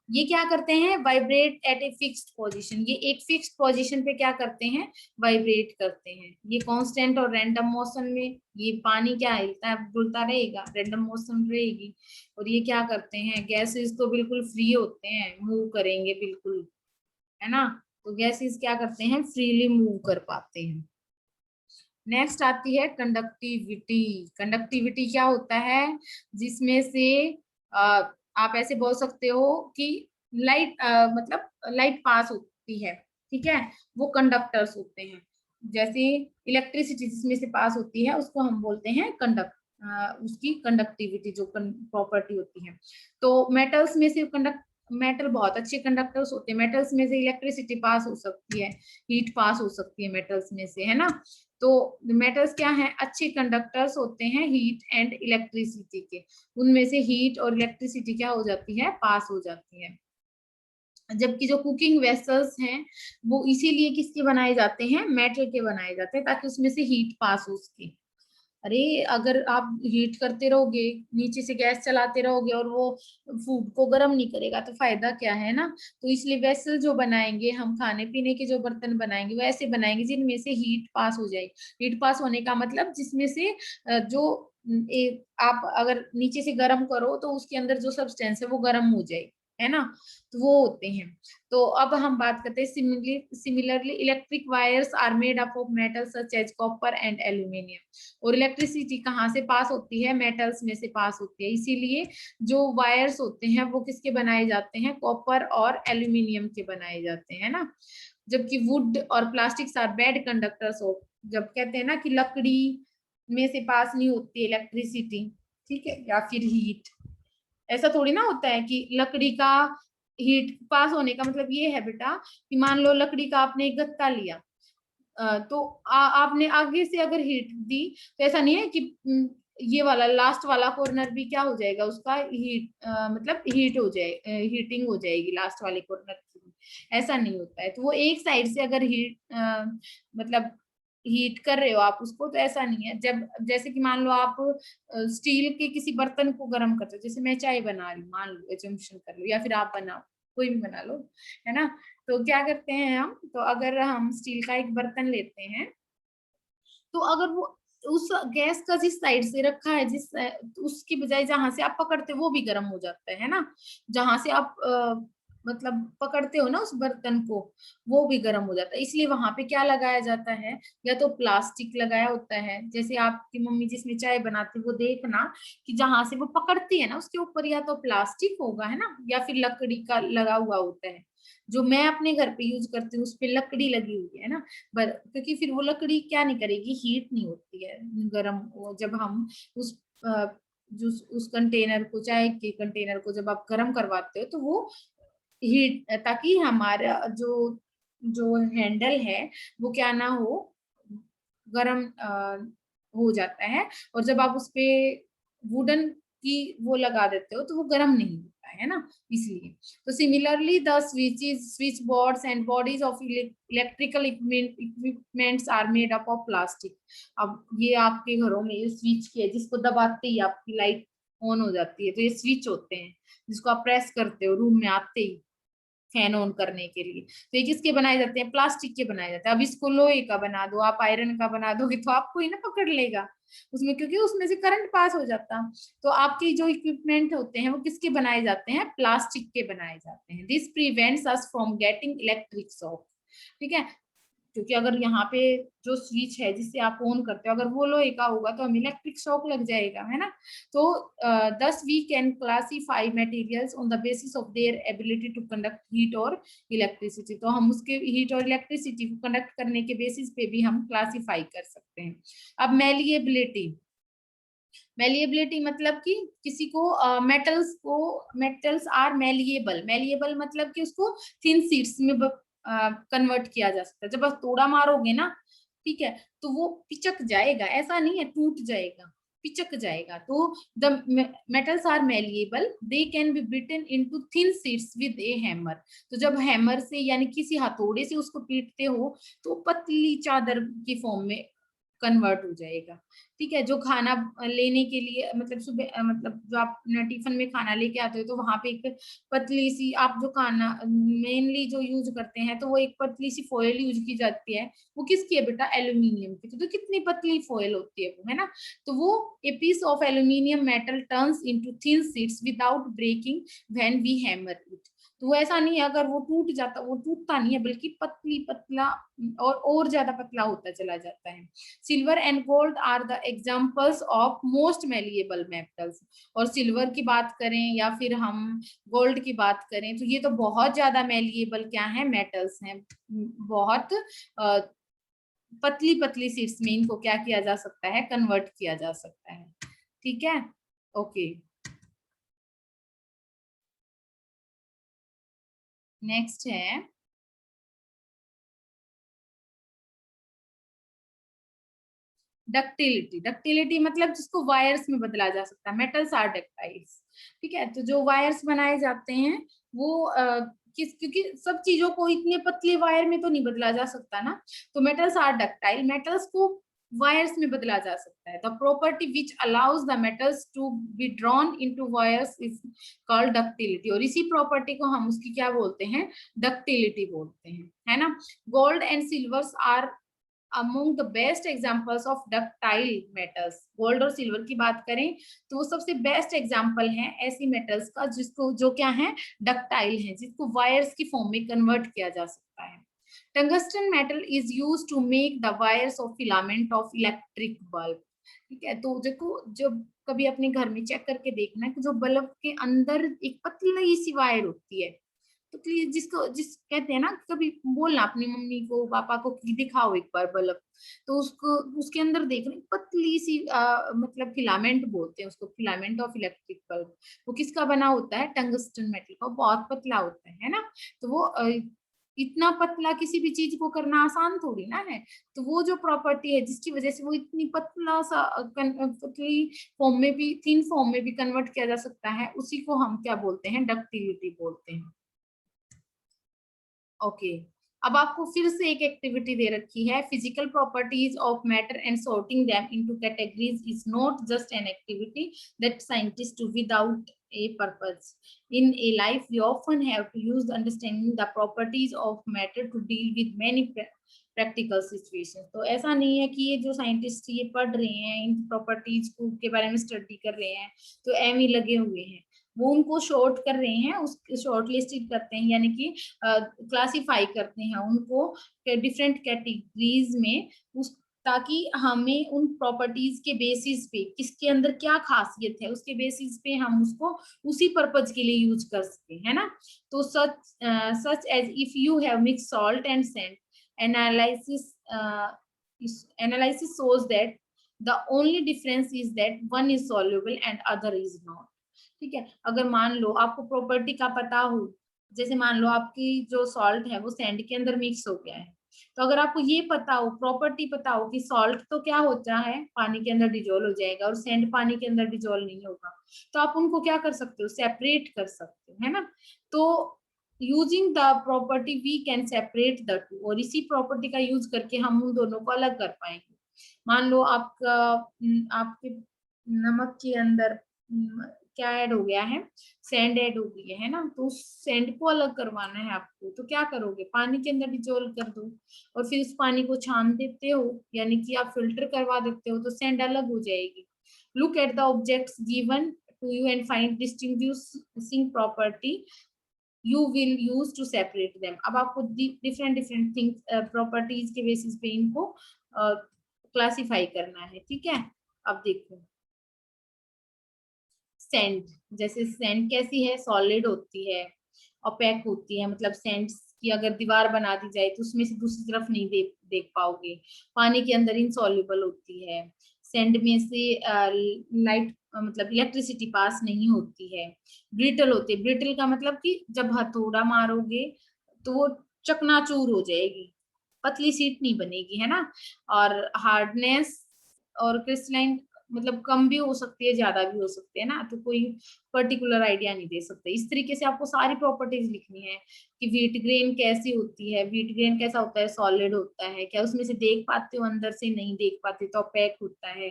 ये क्या करते हैं, vibrate eight a fixed position, ये एक फिक्स्ड पोजीशन पे क्या करते हैं, वाइब्रेट करते हैं। ये कांस्टेंट और रैंडम मोशन में, ये पानी क्या हिलता है डुलता रहेगा, रैंडम मोशन रहेगी। और ये क्या करते हैं, गैसेस तो बिल्कुल फ्री होते हैं, मूव करेंगे बिल्कुल, है ना। तो गैसेस क्या करते हैं, फ्रीली मूव कर पाते हैं। नेक्स्ट आती है कंडक्टिविटी। कंडक्टिविटी क्या होता है, जिसमें से आप ऐसे बोल सकते हो कि लाइट मतलब लाइट पास होती है, ठीक है, वो कंडक्टर्स होते हैं। जैसे इलेक्ट्रिसिटी जिसमें से पास होती है उसको हम बोलते हैं कंडक्ट, उसकी कंडक्टिविटी जो प्रॉपर्टी होती है। तो मेटल्स में से मेटल बहुत अच्छे कंडक्टर्स होते हैं, मेटल्स में से इलेक्ट्रिसिटी पास हो सकती है, हीट पास हो सकती है मेटल्स में से, है ना। तो मेटल्स क्या है, अच्छे कंडक्टर्स होते हैं हीट एंड इलेक्ट्रिसिटी के, उनमें से हीट और इलेक्ट्रिसिटी क्या हो जाती है, पास हो जाती है। जबकि जो कुकिंग वेसल्स हैं वो इसीलिए किसके बनाए जाते हैं, मेटल के बनाए जाते हैं, ताकि उसमें से हीट पास हो सके। अरे अगर आप हीट करते रहोगे, नीचे से गैस चलाते रहोगे और वो फूड को गर्म नहीं करेगा तो फायदा क्या है ना। तो इसलिए वेसल जो बनाएंगे हम, खाने पीने के जो बर्तन बनाएंगे वो ऐसे बनाएंगे जिनमें से हीट पास हो जाए। हीट पास होने का मतलब जिसमें से जो आप अगर नीचे से गर्म करो तो उसके अंदर जो सब्सटेंस है वो गर्म हो जाए, है ना। तो वो होते हैं। तो अब हम बात करते हैं similarly electric wires are made up of metal such as copper and aluminium. और इलेक्ट्रिसिटी कहाँ से पास होती है, मेटल्स में से पास होती है। इसीलिए जो वायर्स होते हैं वो किसके बनाए जाते हैं, कॉपर और एल्यूमिनियम के बनाए जाते हैं ना। जबकि वुड और plastics are bad conductors of, जब कहते हैं ना कि लकड़ी में से पास नहीं होती इलेक्ट्रिसिटी, ठीक है, या फिर हीट। ऐसा थोड़ी ना होता है कि लकड़ी का हीट पास होने का मतलब ये है बेटा कि मान लो लकड़ी का आपने एक गत्ता लिया, तो आपने आगे से अगर हीट दी तो ऐसा नहीं है कि ये वाला लास्ट वाला कॉर्नर भी क्या हो जाएगा, उसका हीट मतलब हीट हो जाए, हीटिंग हो जाएगी लास्ट वाले कॉर्नर की। ऐसा नहीं होता है। तो वो एक साइड से अगर हीट मतलब हीट कर रहे हो आप उसको, तो ऐसा नहीं है। जब जैसे कि मान लो आप स्टील के किसी बर्तन को गर्म करते हो, जैसे मैं चाय बना रही हूँ, मान लो एजम्पशन कर लो, या फिर आप बनाओ, कोई भी बना लो, है ना। तो क्या करते हैं हम, तो अगर हम स्टील का एक बर्तन लेते हैं, तो अगर वो उस गैस का जिस साइड से रखा है, जिस उसकी बजाय जहां से आप पकड़ते हो वो भी गर्म हो जाता है ना। जहां से आप मतलब पकड़ते हो ना उस बर्तन को, वो भी गर्म हो जाता है। इसलिए वहां पे क्या लगाया जाता है, या तो प्लास्टिक लगाया होता है, जैसे आपकी मम्मी जिसमें चाय बनाती है वो देखना कि जहां से वो पकड़ती है ना उसके ऊपर या तो प्लास्टिक होगा, है ना, या फिर लकड़ी का लगा हुआ होता है। जो मैं अपने घर पे यूज करती हूँ उस पे लकड़ी लगी हुई है ना, क्योंकि फिर वो लकड़ी क्या नहीं करेगी, हीट नहीं होती है गर्म। जब हम उस जो उस कंटेनर को, चाय के कंटेनर को जब आप गर्म करवाते हो तो वो हीट, ताकि हमारा जो जो हैंडल है वो क्या ना हो, गर्म हो जाता है। और जब आप उस पे वुडन की वो लगा देते हो तो वो गर्म नहीं होता है ना, इसलिए। तो similarly the switches, switch boards and bodies of electrical equipments are made up of plastic. अब ये आपके घरों में ये स्विच की है, जिसको दबाते ही आपकी लाइट ऑन हो जाती है, तो ये स्विच होते हैं जिसको आप प्रेस करते हो रूम में आते ही फैन ऑन करने के लिए। तो ये किसके बनाए जाते हैं, प्लास्टिक के बनाए जाते हैं। अब इसको लोहे का बना दो, आप आयरन का बना दोगे तो आपको ही ना पकड़ लेगा उसमें, क्योंकि उसमें से करंट पास हो जाता। तो आपके जो इक्विपमेंट होते हैं वो किसके बनाए जाते हैं, प्लास्टिक के बनाए जाते हैं। This prevents us from getting electric shock, ठीक है। क्योंकि अगर यहाँ पे जो स्विच है जिससे आप ऑन करते हो अगर वो लोहे का होगा तो हमें इलेक्ट्रिक शॉक लग जाएगा, है ना। तो thus we can classify materials on the basis of their ability to conduct heat और इलेक्ट्रिसिटी। तो हम उसके हीट और इलेक्ट्रिसिटी को कंडक्ट करने के बेसिस पे भी हम क्लासीफाई कर सकते हैं। अब मेलिएबिलिटी, मेलिएबिलिटी मतलब कि किसी को मेटल्स आर मेलिएबल। मेलिएबल मतलब कि उसको थिन शीट्स में कन्वर्ट किया जा सकता है। जब आप तोड़ा मारोगे ना, ठीक है, तो वो पिचक जाएगा, ऐसा नहीं है टूट जाएगा, पिचक जाएगा। तो the metals are malleable, they can be beaten into thin sheets with a hammer. तो जब हैमर से यानी किसी हथौड़े से उसको पीटते हो तो पतली चादर की फॉर्म में कन्वर्ट हो जाएगा, ठीक है। जो खाना लेने के लिए मतलब सुबह मतलब जो आप टिफिन में खाना लेके आते हो तो वहां पे एक पतली सी, आप जो खाना मेनली जो यूज करते हैं तो वो एक पतली सी फॉइल यूज की जाती है। वो किसकी है बेटा, एल्यूमिनियम की। तो कितनी पतली फॉइल होती है वो, है ना। तो वो a piece of aluminium metal turns into thin sheets without breaking when we hammer it. तो वो ऐसा नहीं है अगर वो टूट जाता, वो टूटता नहीं है बल्कि पतली पतला और ज्यादा पतला होता चला जाता है। Silver and gold are the examples of most malleable metals. और सिल्वर की बात करें या फिर हम गोल्ड की बात करें तो ये तो बहुत ज्यादा मेलिएबल क्या है, मेटल्स हैं। बहुत पतली पतली शीट्स में इनको क्या किया जा सकता है, कन्वर्ट किया जा सकता है, ठीक है। ओके, नेक्स्ट है डक्टिलिटी। डक्टिलिटी मतलब जिसको वायर्स में बदला जा सकता है, मेटल्स आर डक्टाइल्स, ठीक है। तो जो वायर्स बनाए जाते हैं वो क्योंकि सब चीजों को इतने पतले वायर में तो नहीं बदला जा सकता ना, तो मेटल्स आर डक्टाइल। मेटल्स को वायर्स में बदला जा सकता है। The property which allows the metals to be drawn into wires is called ductility, और इसी प्रॉपर्टी को हम उसकी क्या बोलते हैं, डक्टिलिटी बोलते हैं, है ना। Gold and silvers are among the best examples of ductile metals. Gold और सिल्वर की बात करें तो वो सबसे बेस्ट एग्जाम्पल है ऐसी मेटल्स का जिसको जो क्या है, डक्टाइल है, जिसको वायर्स की फॉर्म में कन्वर्ट किया जा सकता है। Tungsten metal is use to make the wires of filament of electric bulb. ठीक है, तो देखो जब कभी अपने घर में चेक करके देखना कि जो बल्ब के अंदर एक पतली सी वायर होती है, तो जिस कहते हैं ना, कभी बोलना अपनी मम्मी को पापा को कि दिखाओ एक बार बल्ब, तो उसको उसके अंदर देखना पतली सी मतलब फिलामेंट बोलते हैं उसको, फिलामेंट ऑफ इलेक्ट्रिक बल्ब। वो किसका बना होता है, टंगस्टन मेटल का, बहुत पतला होता है ना। तो वो इतना पतला किसी भी चीज को करना आसान थोड़ी ना है। तो वो जो प्रॉपर्टी है जिसकी वजह से वो इतनी पतला सा पतली फॉर्म में भी, थिन फॉर्म में भी कन्वर्ट किया जा सकता है, उसी को हम क्या बोलते हैं, डक्टिलिटी बोलते हैं। ओके, अब आपको फिर से एक एक्टिविटी दे रखी है, physical properties of matter and sorting them into categories is not just an activity that scientist do without a purpose. In a life we often have to use the understanding the properties of matter to deal with many practical situations. तो ऐसा नहीं है कि ये जो scientist ये पढ़ रहे हैं इन प्रॉपर्टीज को के बारे में स्टडी कर रहे हैं तो एम ही लगे हुए हैं, वो उनको शॉर्ट कर रहे हैं, उस शॉर्ट लिस्टेड करते हैं, यानी कि क्लासिफाई करते हैं उनको डिफरेंट कैटेगरीज में, उस ताकि हमें उन प्रॉपर्टीज के बेसिस पे किसके अंदर क्या खासियत है उसके बेसिस पे हम उसको उसी पर्पज के लिए यूज कर सके, है ना। तो such as if you have mix salt and sand, analysis shows that the only difference is that one is soluble and other is not. ठीक है, अगर मान लो आपको प्रॉपर्टी का पता हो, जैसे मान लो आपकी जो सॉल्ट है वो सैंड के अंदर मिक्स हो गया है, तो अगर आपको ये पता हो, प्रॉपर्टी पता हो कि सॉल्ट तो क्या होता है, पानी के अंदर डिजोल्व हो जाएगा और सैंड पानी के अंदर डिजोल्व नहीं होगा, तो आप उनको क्या कर सकते हो, सेपरेट कर सकते हो, है ना। तो using the property we can separate the two, और इसी प्रॉपर्टी का यूज करके हम उन दोनों को अलग कर पाएंगे। मान लो आपका आपके नमक के अंदर क्या ऐड हो गया है, सैंड ऐड हो गई है ना, तो उस सैंड को अलग करवाना है आपको, तो क्या करोगे, पानी के अंदर डिजोल्व कर दो और फिर उस पानी को छान देते हो, यानी कि आप फिल्टर करवा देते हो, तो सैंड अलग हो जाएगी। Look at the objects given to you and find distinguishing property you will use to separate them. अब आपको डिफरेंट डिफरेंट थिंग्स प्रॉपर्टीज के बेसिस पे इनको क्लासिफाई करना है, ठीक है। अब देखो सैंड, जैसे सैंड कैसी है, सॉलिड होती है, ओपेक होती है, मतलब सैंड की अगर दीवार बना दी जाए तो उसमें से दूसरी तरफ नहीं देख पाओगे। पानी के अंदर इनसॉल्युबल होती है, सैंड में से लाइट मतलब इलेक्ट्रिसिटी पास नहीं होती है। ब्रिटल होती है, ब्रिटल का मतलब कि जब हथौड़ा मारोगे तो वो चकनाचूर हो जाएगी, पतली सीट नहीं बनेगी, है ना। और हार्डनेस और क्रिस्टलाइन मतलब कम भी हो सकती है, ज्यादा भी हो सकती है ना, तो कोई पर्टिकुलर आइडिया नहीं दे सकते। इस तरीके से आपको सारी प्रॉपर्टीज लिखनी है कि व्हीट ग्रेन कैसी होती है, व्हीट ग्रेन कैसा होता है, सॉलिड होता है, क्या उसमें से देख पाते हो, अंदर से नहीं देख पाते तो पैक होता है,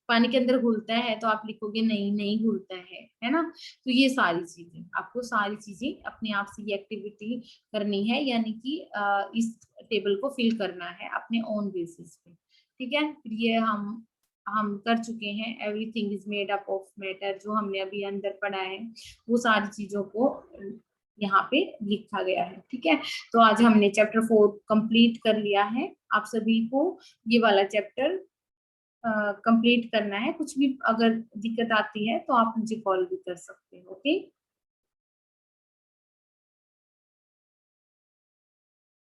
पानी के अंदर घुलता है तो आप लिखोगे नहीं नहीं घुलता है ना। तो ये सारी चीजें आपको, सारी चीजें अपने आप से ये एक्टिविटी करनी है, यानी कि इस टेबल को फिल करना है अपने ओन बेसिस पे, ठीक है। फिर ये हम कर चुके हैं, everything is made up of matter, जो हमने अभी अंदर पढ़ा है वो सारी चीजों को यहाँ पे लिखा गया है, ठीक है। तो आज हमने चैप्टर 4 कंप्लीट कर लिया है। आप सभी को ये वाला चैप्टर कंप्लीट करना है, कुछ भी अगर दिक्कत आती है तो आप मुझे कॉल भी कर सकते हो, ओके।